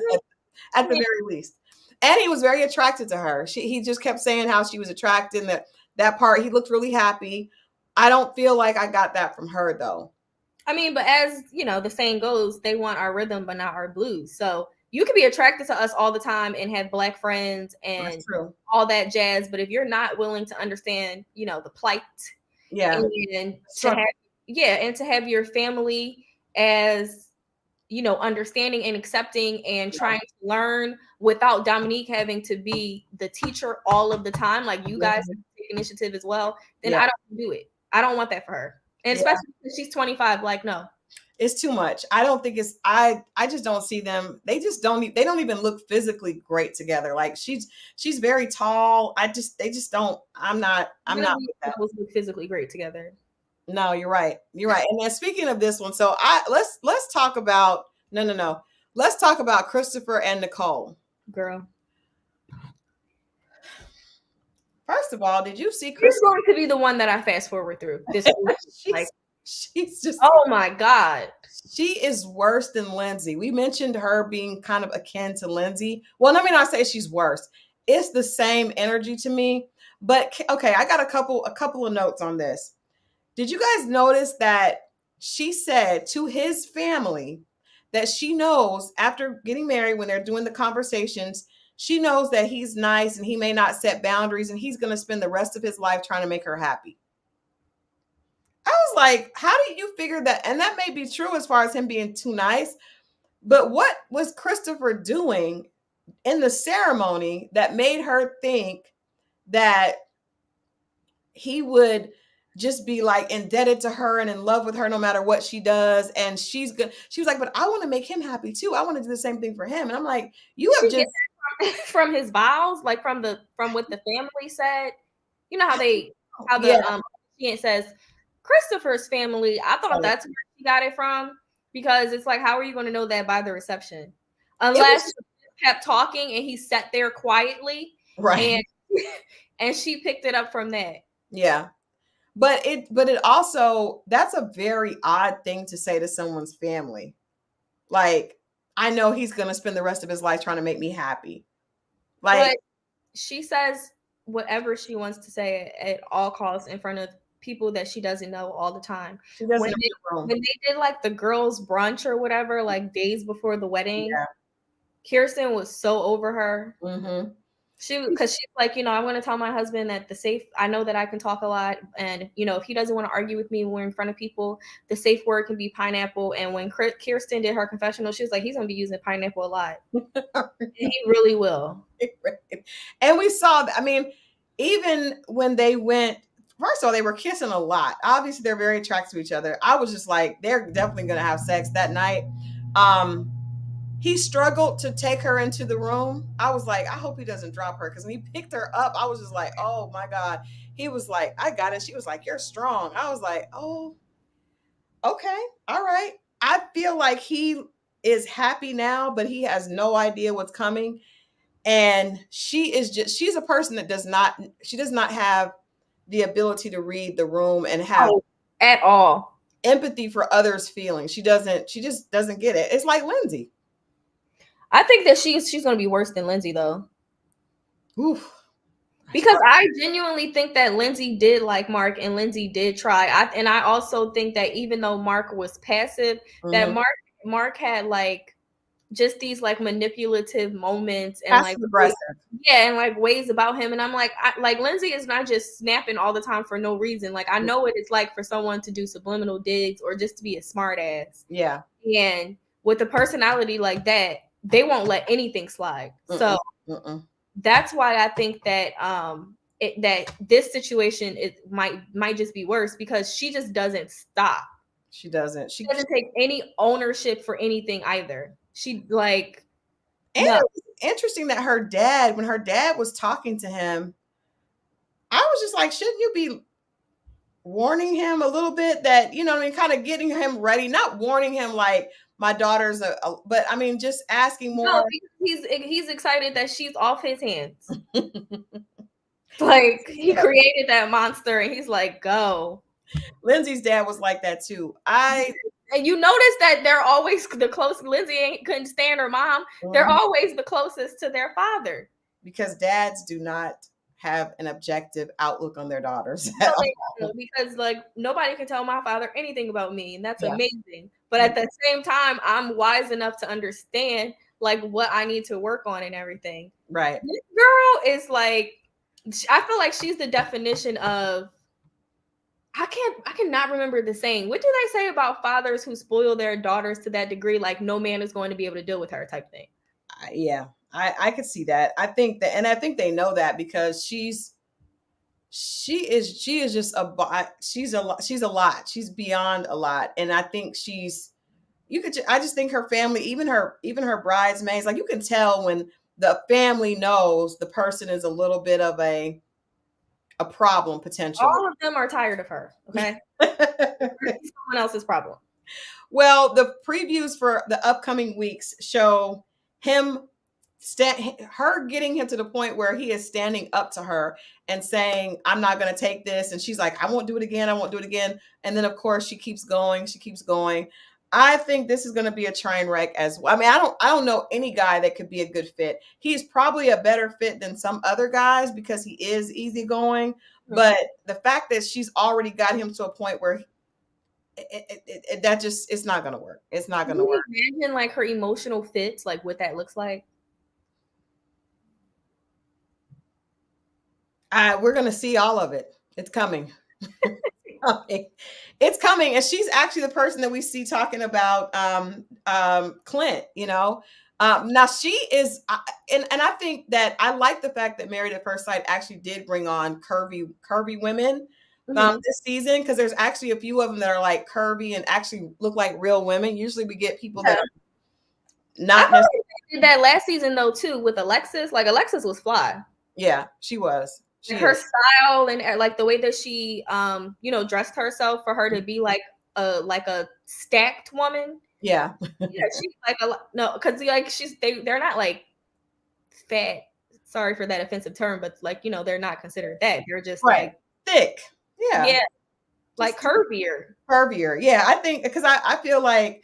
Speaker 1: the very least. And he was very attracted to her. He just kept saying how she was attracted, and that part, he looked really happy. I don't feel like I got that from her, though.
Speaker 2: I mean, but as the saying goes, they want our rhythm, but not our blues. So you could be attracted to us all the time and have Black friends and all that jazz. But if you're not willing to understand, the plight, and to have your family as, understanding and accepting and trying to learn without Dominique having to be the teacher all of the time, like you guys take initiative as well, then I don't do it. I don't want that for her. And especially because she's 25, like, no.
Speaker 1: It's too much. I don't think it's, I just don't see them. They don't even look physically great together. Like she's very tall. They just don't, I'm not with that.
Speaker 2: Look physically great together.
Speaker 1: No, you're right. And then speaking of this one, so let's talk about, let's talk about Christopher and Nicole.
Speaker 2: Girl.
Speaker 1: First of all, did you see
Speaker 2: Christopher? She's going to be the one that I fast forward through this week.
Speaker 1: She's just,
Speaker 2: oh my God.
Speaker 1: She is worse than Lindsay. We mentioned her being kind of akin to Lindsay. Well, let me not say she's worse. it's the same energy to me. But okay, I got a couple of notes on this. Did you guys notice that she said to his family that she knows after getting married, when they're doing the conversations, she knows that he's nice and he may not set boundaries and he's going to spend the rest of his life trying to make her happy. I was like, how did you figure that? And that may be true as far as him being too nice. But what was Christopher doing in the ceremony that made her think that he would just be like indebted to her and in love with her no matter what she does? And she's good. She was like, but I want to make him happy too. I want to do the same thing for him. And I'm like, you have just
Speaker 2: from his vows, like from what the family said. You know how the officiant says Christopher's family. I thought that's where she got it from, because it's like, how are you going to know that by the reception? Unless she kept talking and he sat there quietly,
Speaker 1: right?
Speaker 2: And she picked it up from that.
Speaker 1: Yeah. But it also, that's a very odd thing to say to someone's family. Like, I know he's going to spend the rest of his life trying to make me happy. Like,
Speaker 2: but she says whatever she wants to say at all costs in front of people that she doesn't know all the time. When they did like the girls' brunch or whatever, like days before the wedding, Kirsten was so over her.
Speaker 1: Mm-hmm.
Speaker 2: Because she's like, I'm going to tell my husband that I know that I can talk a lot. And, if he doesn't want to argue with me when we're in front of people, the safe word can be pineapple. And when Kirsten did her confessional, she was like, he's going to be using pineapple a lot. And he really will.
Speaker 1: And we saw, even when they went, first of all, they were kissing a lot. Obviously, they're very attracted to each other. I was just like, they're definitely going to have sex that night. He struggled to take her into the room. I was like, I hope he doesn't drop her. Because when he picked her up, I was just like, oh my God. He was like, I got it. She was like, you're strong. I was like, oh, okay. All right. I feel like he is happy now, but he has no idea what's coming. And she's a person that does not have the ability to read the room and have
Speaker 2: at all
Speaker 1: empathy for others' feelings. She just doesn't get it. It's like Lindsay.
Speaker 2: I think that she's going to be worse than Lindsay, though.
Speaker 1: Oof.
Speaker 2: Because I genuinely think that Lindsay did like Mark and Lindsay did try. I also think that even though Mark was passive, that Mark had like just these like manipulative moments and
Speaker 1: passive aggressive.
Speaker 2: And like ways about him. And I'm like, Lindsay is not just snapping all the time for no reason. Like, I know what it's like for someone to do subliminal digs or just to be a smart ass.
Speaker 1: Yeah.
Speaker 2: And with a personality like that, they won't let anything slide. So that's why I think that that this situation might just be worse, because she just doesn't stop.
Speaker 1: She doesn't.
Speaker 2: She doesn't take any ownership for anything either. She like.
Speaker 1: And it was interesting that when her dad was talking to him, I was just like, shouldn't you be warning him a little bit that, kind of getting him ready, not warning him like, my daughter's but just asking more.
Speaker 2: No, he's excited that she's off his hands. Like, he created that monster and he's like, go.
Speaker 1: Lindsay's dad was like that too.
Speaker 2: And you notice that they're always the close. Lindsay couldn't stand her mom. They're always the closest to their father.
Speaker 1: Because dads do not have an objective outlook on their daughters.
Speaker 2: Because like nobody can tell my father anything about me, and that's amazing. But at the same time, I'm wise enough to understand like what I need to work on and everything.
Speaker 1: Right.
Speaker 2: This girl is like, I feel like she's the definition of. I cannot remember the saying. What do they say about fathers who spoil their daughters to that degree? Like no man is going to be able to deal with her type thing.
Speaker 1: Yeah. I could see that. I think that, and I think they know that because she is just she's a lot. She's beyond a lot. And I think I just think her family, even her bridesmaids, like you can tell when the family knows the person is a little bit of a problem potentially.
Speaker 2: All of them are tired of her. Okay. Someone else's problem.
Speaker 1: Well, the previews for the upcoming weeks show her getting him to the point where he is standing up to her and saying, I'm not going to take this. And she's like, I won't do it again. I won't do it again. And then of course she keeps going. I think this is going to be a train wreck as well. I mean, I don't know any guy that could be a good fit. He's probably a better fit than some other guys because he is easygoing. But the fact that she's already got him to a point where that just, it's not going to work. It's not going to work.
Speaker 2: Imagine like her emotional fits, like what that looks like.
Speaker 1: We're going to see all of it. It's coming. It's coming. And she's actually the person that we see talking about Clint, you know. Now she is, and I think that I like the fact that Married at First Sight actually did bring on curvy women this season, because there's actually a few of them that are like curvy and actually look like real women. Usually we get people that are not necessarily.
Speaker 2: Did that last season though too with Alexis. Like Alexis was fly.
Speaker 1: Yeah, she was.
Speaker 2: Her style and like the way that she you know, dressed herself for her to be like a stacked woman.
Speaker 1: Yeah.
Speaker 2: Yeah, she's like no, because like they're not like fat. Sorry for that offensive term, but like, you know, they're not considered that. They're just like
Speaker 1: thick. Yeah.
Speaker 2: Yeah. Like curvier.
Speaker 1: Curvier. Yeah. I think because I feel like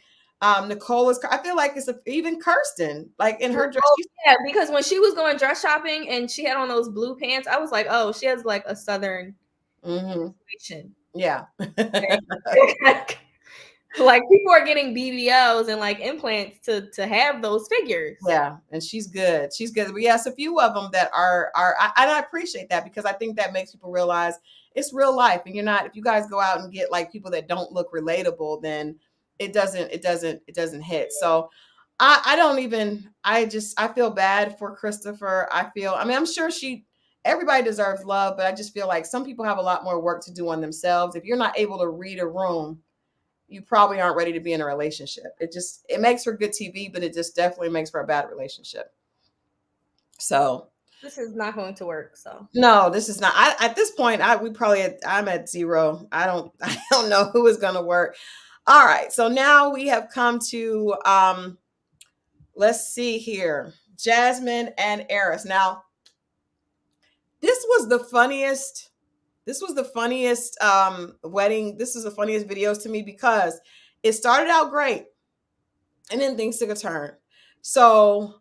Speaker 1: Nicole is, I feel like it's even Kirsten, like in her dress.
Speaker 2: Yeah, because when she was going dress shopping and she had on those blue pants, I was like, oh, she has like a Southern situation.
Speaker 1: Yeah.
Speaker 2: Like people are getting BBLs and like implants to have those figures.
Speaker 1: Yeah, and she's good. She's good. But yes, a few of them that are and I appreciate that, because I think that makes people realize it's real life, and you're not, if you guys go out and get like people that don't look relatable, then it doesn't hit. So I feel bad for Christopher. I mean, I'm sure everybody deserves love, but I just feel like some people have a lot more work to do on themselves. If you're not able to read a room, you probably aren't ready to be in a relationship. It makes for good TV, but it just definitely makes for a bad relationship. So
Speaker 2: this is not going to work. So
Speaker 1: no, this is not. At this point, I'm at 0. I don't know who is going to work. All right. So now we have come to, let's see here. Jasmine and Eris. Now, this was the funniest wedding. This is the funniest videos to me, because it started out great and then things took a turn. So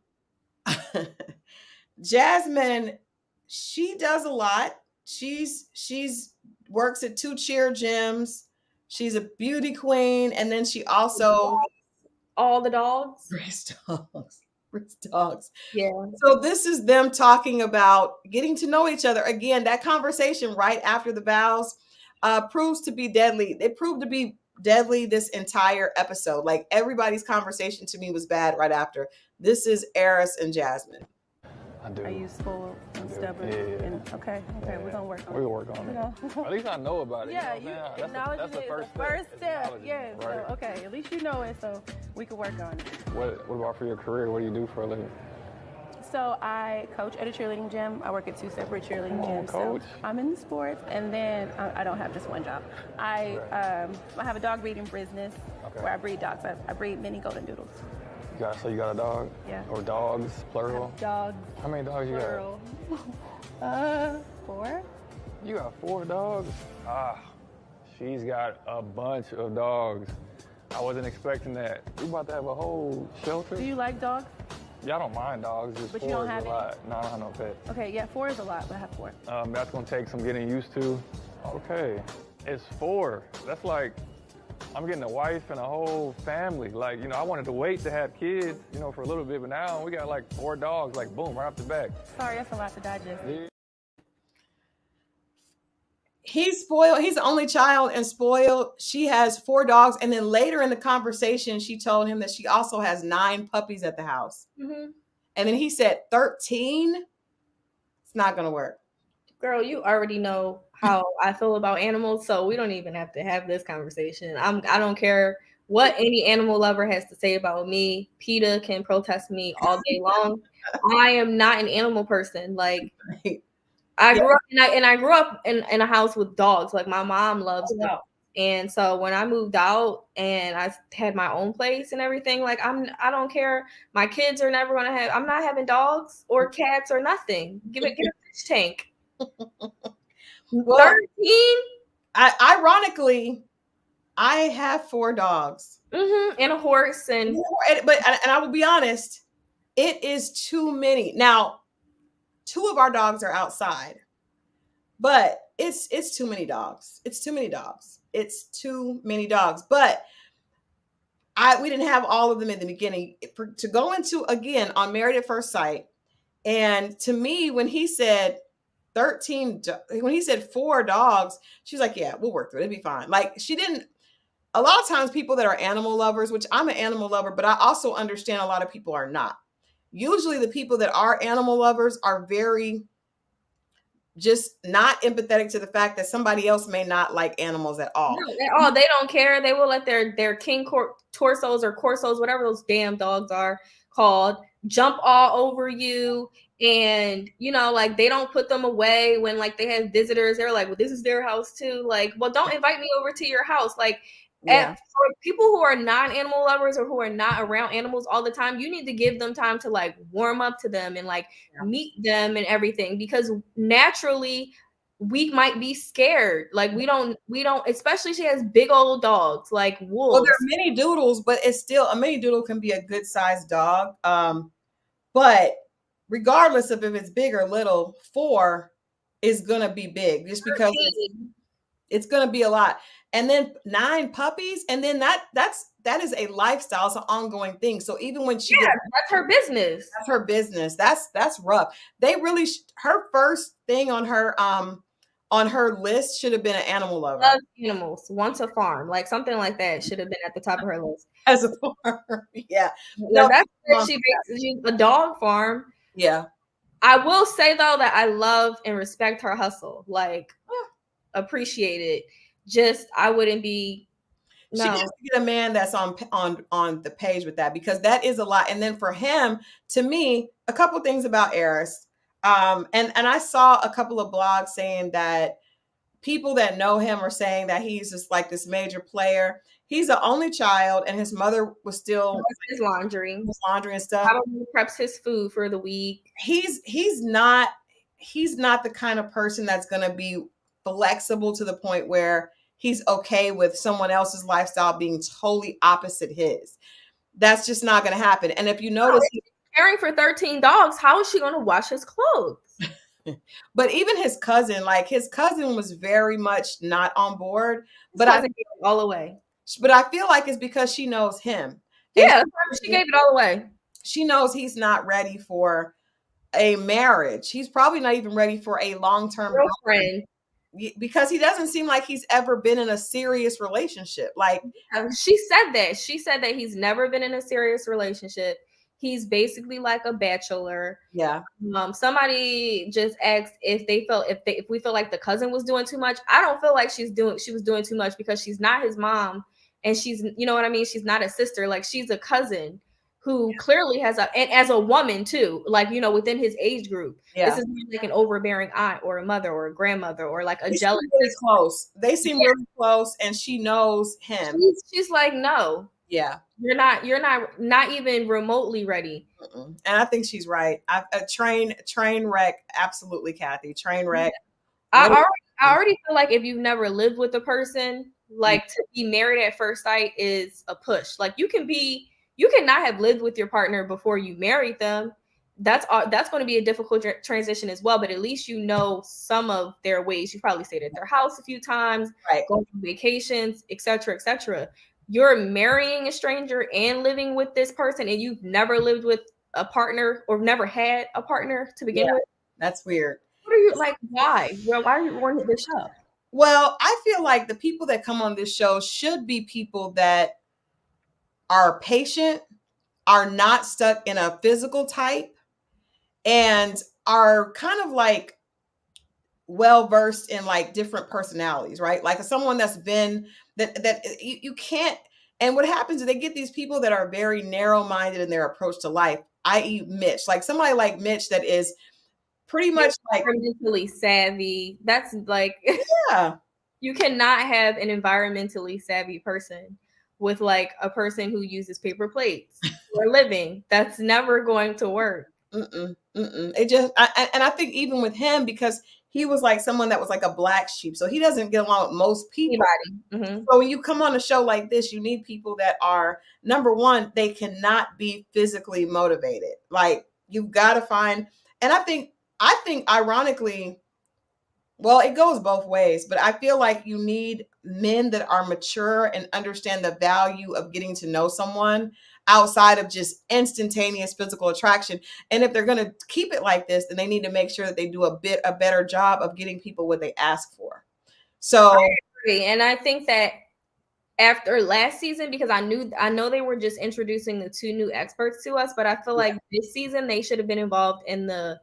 Speaker 1: Jasmine, she does a lot. She's works at 2 cheer gyms. She's a beauty queen. And then she also
Speaker 2: all the dogs.
Speaker 1: Rick's dogs.
Speaker 2: Yeah.
Speaker 1: So this is them talking about getting to know each other. Again, that conversation right after the vows proves to be deadly. It proved to be deadly this entire episode. Like, everybody's conversation to me was bad right after. This is Eris and Jasmine.
Speaker 7: I do.
Speaker 8: Are you spoiled and stubborn?
Speaker 7: Yeah.
Speaker 8: And, okay, we're gonna work on it.
Speaker 7: We'll work on it. At least I know about it.
Speaker 8: Yeah,
Speaker 7: you know
Speaker 8: you acknowledge
Speaker 7: that's
Speaker 8: it.
Speaker 7: the
Speaker 8: first step. Yeah.
Speaker 7: Right.
Speaker 8: So okay, at least you know it, so we can work on it.
Speaker 7: What about for your career? What do you do for a living?
Speaker 8: So I coach at a cheerleading gym. I work at 2 separate cheerleading gyms.
Speaker 7: Coach.
Speaker 8: So I'm in sports, and then I don't have just one job. I have a dog breeding business where I breed dogs. I breed mini golden doodles.
Speaker 7: So you got a dog?
Speaker 8: Yeah.
Speaker 7: Or dogs, plural?
Speaker 8: Dogs.
Speaker 7: How many dogs
Speaker 8: plural.
Speaker 7: you got?
Speaker 8: 4.
Speaker 7: You got 4 dogs? She's got a bunch of dogs. I wasn't expecting that. We about to have a whole shelter.
Speaker 8: Do you like dogs?
Speaker 7: Yeah, I don't mind dogs. Just
Speaker 8: but
Speaker 7: 4
Speaker 8: you don't
Speaker 7: is
Speaker 8: have
Speaker 7: a lot. No, I don't have no pet.
Speaker 8: Okay, yeah, 4 is a lot, but I have 4.
Speaker 7: That's gonna take some getting used to. Okay, it's 4. That's like, I'm getting a wife and a whole family. Like, you know, I wanted to wait to have kids, you know, for a little bit, but now we got like 4 dogs, like boom, right off the back.
Speaker 8: Sorry, that's a lot to digest.
Speaker 7: Yeah.
Speaker 1: He's spoiled. He's the only child and spoiled. She has 4 dogs. And then later in the conversation, she told him that she also has 9 puppies at the house.
Speaker 2: Mm-hmm.
Speaker 1: And then he said 13. It's not going to work.
Speaker 2: Girl, you already know how I feel about animals, so we don't even have to have this conversation. I don't care what any animal lover has to say about me. PETA can protest me all day long. I am not an animal person. Like, I grew up in a house with dogs. Like, my mom loves dogs. And so when I moved out and I had my own place and everything, like, I don't care. My kids are never gonna have. I'm not having dogs or cats or nothing. Get a fish tank.
Speaker 1: Well,
Speaker 2: 13.
Speaker 1: Ironically, I have 4 dogs.
Speaker 2: And a horse, and
Speaker 1: I will be honest, it is too many. Now, 2 of our dogs are outside, but it's too many dogs. It's too many dogs. It's too many dogs. But we didn't have all of them in the beginning. To go into again on Married at First Sight, and to me, when he said 13, when he said 4 dogs, she was like, "Yeah, we'll work through it. It'll be fine." Like she didn't. A lot of times, people that are animal lovers, which I'm an animal lover, but I also understand a lot of people are not. Usually, the people that are animal lovers are very just not empathetic to the fact that somebody else may not like animals at all.
Speaker 2: No, they don't care. They will let their torsos or corsos, whatever those damn dogs are called, jump all over you. And like they don't put them away when like they have visitors. They're like, well, this is their house too. Like, well, don't invite me over to your house. Like, for people who are non-animal lovers or who are not around animals all the time, you need to give them time to like warm up to them and like meet them and everything, because naturally we might be scared. Like we don't, especially she has big old dogs like wolves.
Speaker 1: Well, there are mini doodles, but it's still a mini doodle can be a good sized dog. But regardless of if it's big or little, 4 is gonna be big just because it's gonna be a lot. And then 9 puppies, and then that is a lifestyle. It's an ongoing thing. So even when she
Speaker 2: that's her business.
Speaker 1: That's her business. That's rough. They really her first thing on her list should have been an animal lover.
Speaker 2: Loves animals, wants a farm, like something like that should have been at the top of her list.
Speaker 1: As a farm, yeah.
Speaker 2: No, that's what she's a dog farm.
Speaker 1: Yeah.
Speaker 2: I will say though that I love and respect her hustle. Like, appreciate it. Just I wouldn't be. No.
Speaker 1: She needs to get a man that's on the page with that, because that is a lot. And then for him, to me, a couple things about Eris. And I saw a couple of blogs saying that people that know him are saying that he's just like this major player. He's the only child, and his mother was still
Speaker 2: his laundry
Speaker 1: and stuff.
Speaker 2: Probably preps his food for the week.
Speaker 1: He's not the kind of person that's going to be flexible to the point where he's okay with someone else's lifestyle being totally opposite his. That's just not going to happen. And if you notice,
Speaker 2: caring for 13 dogs, how is she going to wash his clothes?
Speaker 1: But even his cousin was very much not on board. But I think
Speaker 2: all the way.
Speaker 1: But I feel like it's because she knows him.
Speaker 2: Yeah, she gave it all away.
Speaker 1: She knows he's not ready for a marriage. He's probably not even ready for a long-term
Speaker 2: girlfriend,
Speaker 1: because he doesn't seem like he's ever been in a serious relationship. Like
Speaker 2: she said that he's never been in a serious relationship. He's basically like a bachelor.
Speaker 1: Yeah.
Speaker 2: Somebody just asked if we feel like the cousin was doing too much. I don't feel like she was doing too much, because she's not his mom, and she's, you know what I mean? She's not a sister. Like, she's a cousin who clearly has and as a woman too, like, within his age group. Yeah. This is like an overbearing aunt or a mother or a grandmother or like a jealous.
Speaker 1: Really close. They seem really close, and she knows him.
Speaker 2: She's like, no.
Speaker 1: Yeah.
Speaker 2: You're not even remotely ready.
Speaker 1: And I think she's right. A train wreck. Absolutely, Kathy. Train wreck.
Speaker 2: I already feel like if you've never lived with a person, like to be married at first sight is a push. Like you cannot have lived with your partner before you married them. That's going to be a difficult transition as well. But at least you know some of their ways. You probably stayed at their house a few times, right? Going on vacations, etc., etc. You're marrying a stranger and living with this person, and you've never lived with a partner or never had a partner to begin with.
Speaker 1: That's weird.
Speaker 2: What are you like? Why? Well, why are you running this show?
Speaker 1: Well, I feel like the people that come on this show should be people that are patient, are not stuck in a physical type, and are kind of like well-versed in like different personalities, right? Like someone that's been that you can't. And what happens is they get these people that are very narrow-minded in their approach to life, i.e. Mitch, like somebody like Mitch that is pretty much like
Speaker 2: environmentally savvy. That's like,
Speaker 1: yeah,
Speaker 2: you cannot have an environmentally savvy person with like a person who uses paper plates for a living. That's never going to work.
Speaker 1: It just, and I think even with him, because he was like someone that was like a black sheep. So he doesn't get along with most people.
Speaker 2: Mm-hmm.
Speaker 1: So when you come on a show like this, you need people that are, number one, they cannot be physically motivated. Like you've got to find, and I think ironically, well, it goes both ways, but I feel like you need men that are mature and understand the value of getting to know someone outside of just instantaneous physical attraction. And if they're going to keep it like this, then they need to make sure that they do a better job of getting people what they ask for. So
Speaker 2: I agree. And I think that after last season, because I know they were just introducing the 2 new experts to us, but I feel like this season they should have been involved in the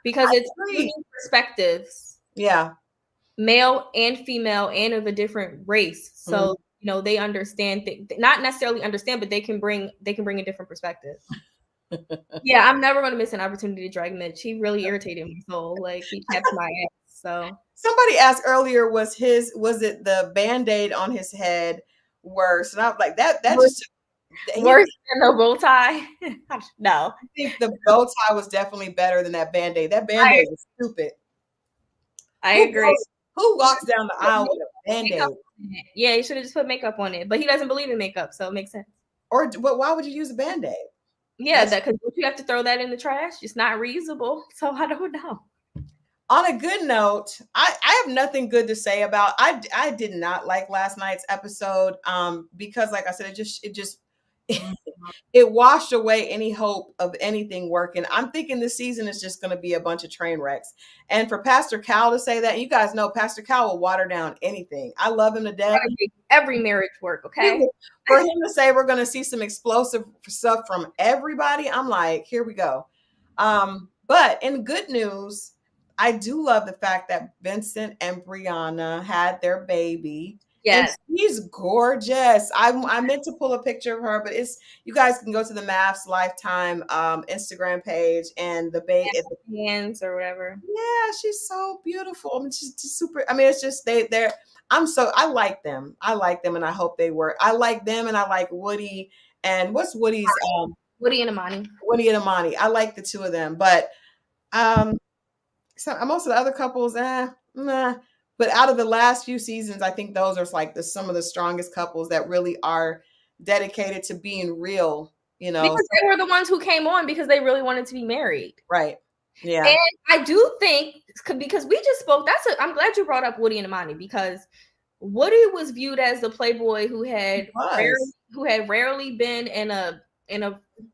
Speaker 2: because it's 2 new perspectives.
Speaker 1: Yeah.
Speaker 2: Male and female and of a different race. So, you know, they understand not necessarily understand, but they can bring a different perspective. Yeah, I'm never gonna miss an opportunity to drag Mitch. He really irritated my soul. Like he kept my ass. So
Speaker 1: somebody asked earlier, was it the Band-Aid on his head worse? And I was like, that just
Speaker 2: worse than the bow tie. No.
Speaker 1: I think the bow tie was definitely better than that Band-Aid. That Band-Aid was stupid.
Speaker 2: I agree.
Speaker 1: Who walks down the aisle with a Band-Aid?
Speaker 2: Yeah, you should have just put makeup on it. But he doesn't believe in makeup, so it makes sense.
Speaker 1: Or why would you use a Band-Aid?
Speaker 2: Yeah, because you have to throw that in the trash. It's not reusable. So I don't know.
Speaker 1: On a good note, I have nothing good to say about. I did not like last night's episode because, like I said, it just it washed away any hope of anything working. I'm thinking this season is just going to be a bunch of train wrecks. And for Pastor Cal to say that, you guys know Pastor Cal will water down anything. I love him to death.
Speaker 2: Every marriage work, okay?
Speaker 1: For him to say we're going to see some explosive stuff from everybody, I'm like, here we go. But in good news, I do love the fact that Vincent and Brianna had their baby.
Speaker 2: Yes,
Speaker 1: and she's gorgeous. I meant to pull a picture of her, but you guys can go to the Mavs Lifetime Instagram page and the baby
Speaker 2: hands or whatever.
Speaker 1: Yeah, she's so beautiful. I mean, she's just super. I mean, it's just they're. I like them. I like them, and I hope they work. I like them, and I like Woody. And what's Woody's?
Speaker 2: Woody and Imani.
Speaker 1: Woody and Imani. I like the 2 of them, but so most of the other couples, nah. But out of the last few seasons, I think those are like some of the strongest couples that really are dedicated to being real, you know.
Speaker 2: Because they were the ones who came on because they really wanted to be married.
Speaker 1: Right. Yeah.
Speaker 2: And I do think, because we just spoke, I'm glad you brought up Woody and Imani, because Woody was viewed as the playboy who had rarely been in a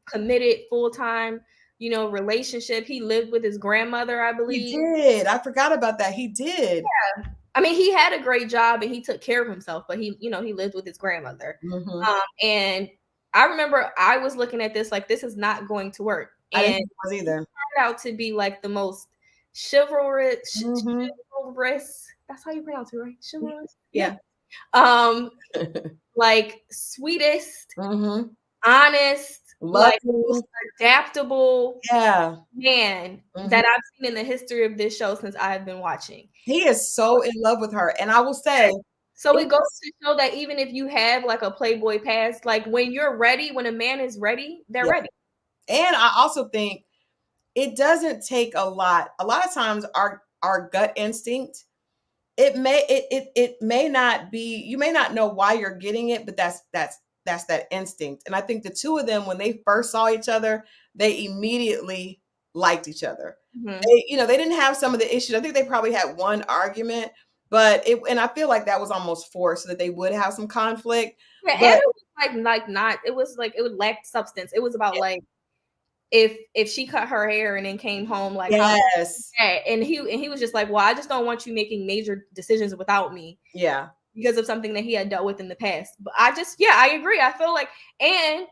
Speaker 2: committed full-time, relationship. He lived with his grandmother, I believe.
Speaker 1: He did. I forgot about that. He did.
Speaker 2: Yeah. I mean, he had a great job and he took care of himself, but he lived with his grandmother.
Speaker 1: Mm-hmm.
Speaker 2: And I remember I was looking at this like, this is not going to work.
Speaker 1: I didn't think it was either.
Speaker 2: It turned out to be like the most chivalrous. That's how you pronounce it, right? Chivalrous.
Speaker 1: Yeah.
Speaker 2: Like sweetest, honest,
Speaker 1: lucky,
Speaker 2: like adaptable, man that I've seen in the history of this show since I've been watching.
Speaker 1: He is so in love with her, and I will say.
Speaker 2: So it goes to show that even if you have like a playboy past, like when you're ready, when a man is ready, they're ready.
Speaker 1: And I also think it doesn't take a lot. A lot of times our gut instinct, it may not be, you may not know why you're getting it, but that's that instinct. And I think the 2 of them, when they first saw each other, they immediately liked each other.
Speaker 2: Mm-hmm.
Speaker 1: They didn't have some of the issues. I think they probably had one argument, but and I feel like that was almost forced so that they would have some conflict.
Speaker 2: Yeah, and it was it was like it would lack substance. It was about like if she cut her hair and then came home like and he was just like, well, I just don't want you making major decisions without me.
Speaker 1: Yeah.
Speaker 2: Because of something that he had dealt with in the past. But I agree. I feel like, and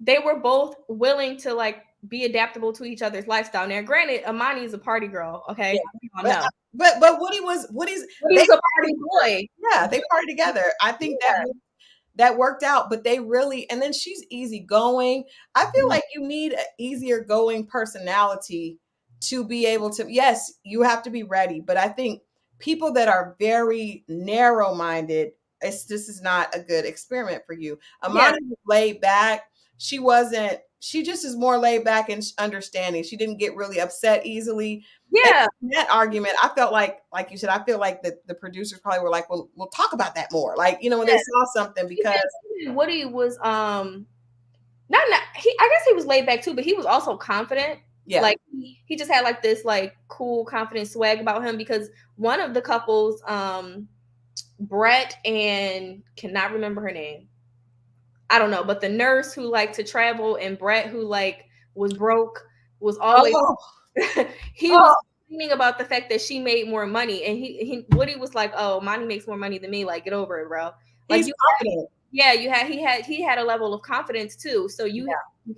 Speaker 2: they were both willing to like be adaptable to each other's lifestyle. Now, granted, Imani is a party girl, okay?
Speaker 1: Yeah. But Woody's
Speaker 2: a party boy.
Speaker 1: Yeah, they party together. I think that worked out, but they really, and then she's easygoing. I feel like you need an easier going personality to be able to, yes, you have to be ready, but I think people that are very narrow-minded, this is not a good experiment for you. Imani was laid back. She wasn't she just is more laid back and understanding. She didn't get really upset easily.
Speaker 2: Yeah.
Speaker 1: And that argument, I felt like you said, I feel like the producers probably were like, well, we'll talk about that more. Like, you know, when they saw something, because
Speaker 2: Woody was not I guess he was laid back too, but he was also confident.
Speaker 1: Yeah.
Speaker 2: Like he just had like this like cool, confident swag about him, because one of the couples, Brett and cannot remember her name. I don't know, but the nurse who liked to travel and Brett who like was broke was always he was complaining about the fact that she made more money, and he Woody was like, "Oh, Monty makes more money than me. Like, get over it, bro." Like,
Speaker 1: he's confident.
Speaker 2: He had a level of confidence too. So you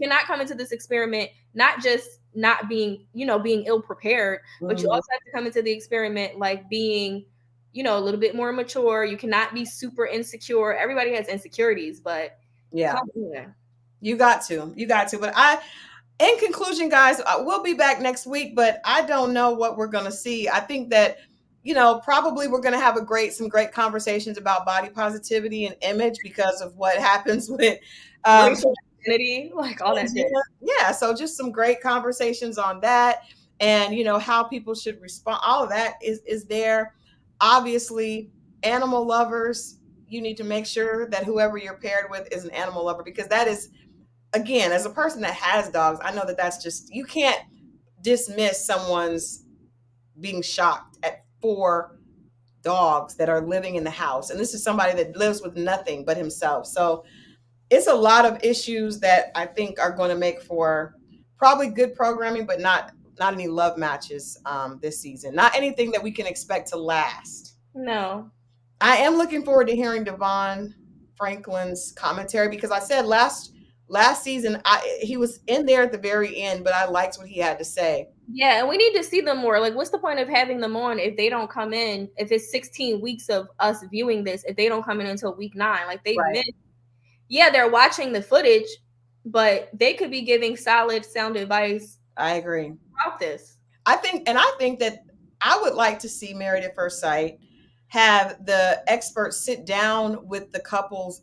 Speaker 2: cannot come into this experiment not just not being, you know, being ill prepared, but you also have to come into the experiment like being, you know, a little bit more mature. You cannot be super insecure. Everybody has insecurities, but
Speaker 1: you got to. But in conclusion, guys, we'll be back next week, but I don't know what we're going to see. I think that, you know, probably we're going to have some great conversations about body positivity and image because of what happens with
Speaker 2: racial identity, like all that shit.
Speaker 1: Yeah, so just some great conversations on that, and you know how people should respond. All of that is there. Obviously, animal lovers, you need to make sure that whoever you're paired with is an animal lover, because that is, again, as a person that has dogs, I know that that's just, you can't dismiss someone's being shocked at 4 dogs that are living in the house. And this is somebody that lives with nothing but himself. So it's a lot of issues that I think are going to make for probably good programming, but not any love matches this season. Not anything that we can expect to last.
Speaker 2: No.
Speaker 1: I am looking forward to hearing Devon Franklin's commentary, because I said last season he was in there at the very end, but I liked what he had to say.
Speaker 2: Yeah, and we need to see them more. Like, what's the point of having them on if they don't come in? If it's 16 weeks of us viewing this, if they don't come in until week 9, like they missed. Yeah, they're watching the footage, but they could be giving solid sound advice.
Speaker 1: I agree
Speaker 2: about this.
Speaker 1: I think that I would like to see Married at First Sight have the experts sit down with the couples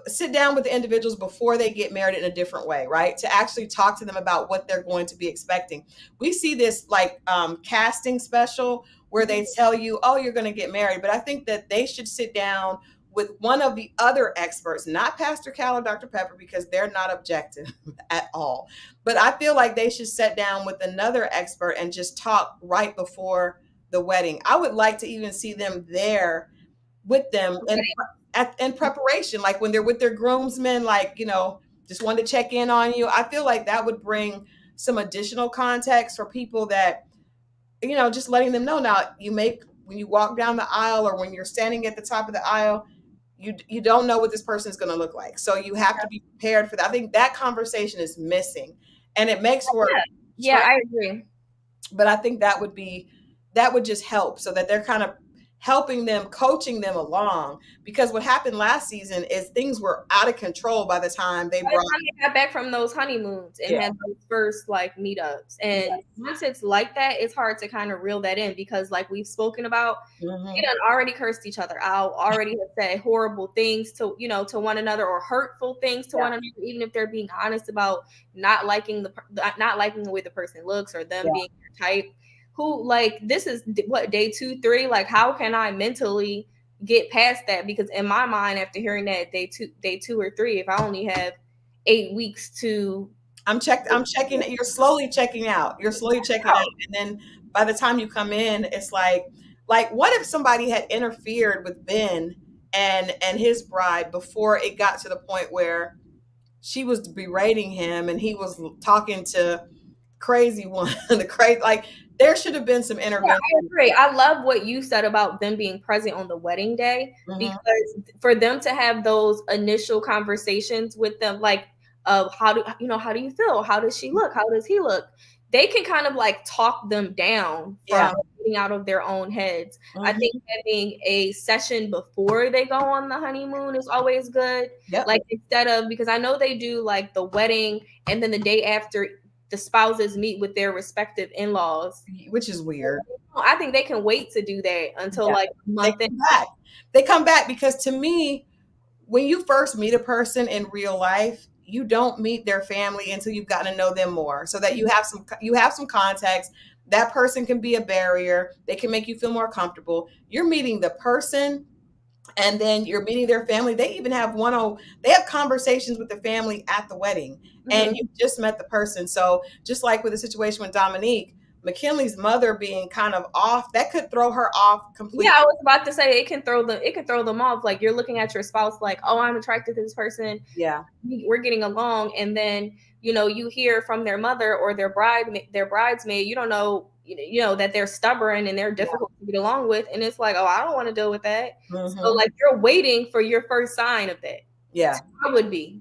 Speaker 1: sit down with the individuals before they get married in a different way, right? To actually talk to them about what they're going to be expecting. We see this like casting special where they tell you, oh, you're going to get married. But I think that they should sit down with one of the other experts, not Pastor Cal or Dr. Pepper, because they're not objective at all. But I feel like they should sit down with another expert and just talk right before the wedding. I would like to even see them there with them in preparation, like when they're with their groomsmen, like, you know, just wanted to check in on you. I feel like that would bring some additional context for people that, you know, just letting them know now when you walk down the aisle or when you're standing at the top of the aisle, you don't know what this person is going to look like. So you have to be prepared for that. I think that conversation is missing, and it makes for
Speaker 2: I agree.
Speaker 1: But I think that would just help, so that they're kind of helping them, coaching them along, because what happened last season is things were out of control by the time they
Speaker 2: got back from those honeymoons and had those first like meetups. And once it's like that, it's hard to kind of reel that in, because like we've spoken about, they done already cursed each other out, already have said horrible things to one another, or hurtful things to one another, even if they're being honest about not liking the way the person looks or them being their type. Who, like, this is what, day 2, 3? Like, how can I mentally get past that? Because in my mind, after hearing that day 2 or 3, if I only have 8 weeks to, I'm
Speaker 1: checking. You're slowly checking out. And then by the time you come in, it's like what if somebody had interfered with Ben and his bride before it got to the point where she was berating him and he was talking to crazy one, there should have been some intervention.
Speaker 2: Yeah, I agree. I love what you said about them being present on the wedding day, because for them to have those initial conversations with them, like, how do you feel? How does she look? How does he look? They can kind of like talk them down from getting out of their own heads. I think having a session before they go on the honeymoon is always good. Like, instead of, because I know they do like the wedding and then the day after, the spouses meet with their respective in-laws,
Speaker 1: which is weird.
Speaker 2: I think they can wait to do that until like a month.
Speaker 1: They come back, because to me, when you first meet a person in real life, you don't meet their family until you've gotten to know them more, so that you have some context. That person can be a barrier. They can make you feel more comfortable. You're meeting the person, and then you're meeting their family. They even have they have conversations with the family at the wedding, and you just met the person. So just like with the situation with Dominique, McKinley's mother being kind of off, that could throw her off completely.
Speaker 2: Yeah, I was about to say it can throw them off. Like, you're looking at your spouse like, oh, I'm attracted to this person.
Speaker 1: Yeah,
Speaker 2: we're getting along, and then you hear from their mother or their bridesmaid, you don't know, that they're stubborn and they're difficult to get along with, and it's like, oh, I don't want to deal with that. So like, you're waiting for your first sign of that.
Speaker 1: Yeah,
Speaker 2: I would be.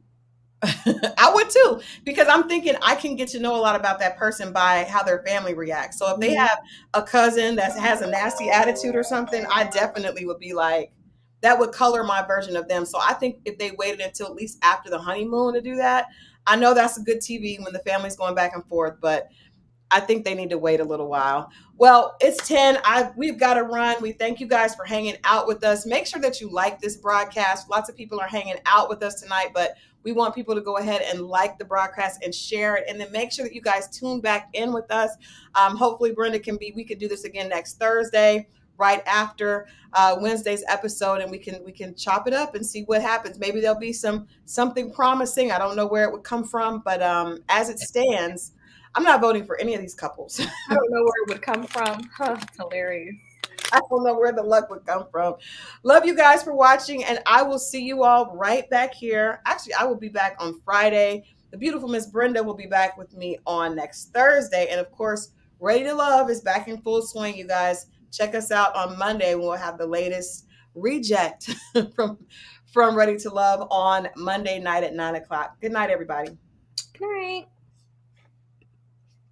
Speaker 1: I would too, because I'm thinking I can get to know a lot about that person by how their family reacts. So if they have a cousin that has a nasty attitude or something, I definitely would be like, that would color my version of them. So I think if they waited until at least after the honeymoon to do that, I know that's a good TV when the family's going back and forth, but I think they need to wait a little while. Well, it's 10. We've got to run. We thank you guys for hanging out with us. Make sure that you like this broadcast. Lots of people are hanging out with us tonight, but we want people to go ahead and like the broadcast and share it. And then make sure that you guys tune back in with us. Hopefully Brenda we could do this again next Thursday, right after Wednesday's episode, and we can chop it up and see what happens. Maybe there'll be something promising. I don't know where it would come from, but as it stands, I'm not voting for any of these couples.
Speaker 2: I don't know where it would come from. Huh, it's hilarious.
Speaker 1: I don't know where the luck would come from. Love you guys for watching, and I will see you all right back here. Actually, I will be back on Friday. The beautiful Miss Brenda will be back with me on next Thursday. And of course, Ready to Love is back in full swing, you guys. Check us out on Monday when we'll have the latest reject from Ready to Love on Monday night at 9 o'clock. Good night, everybody.
Speaker 2: Good night.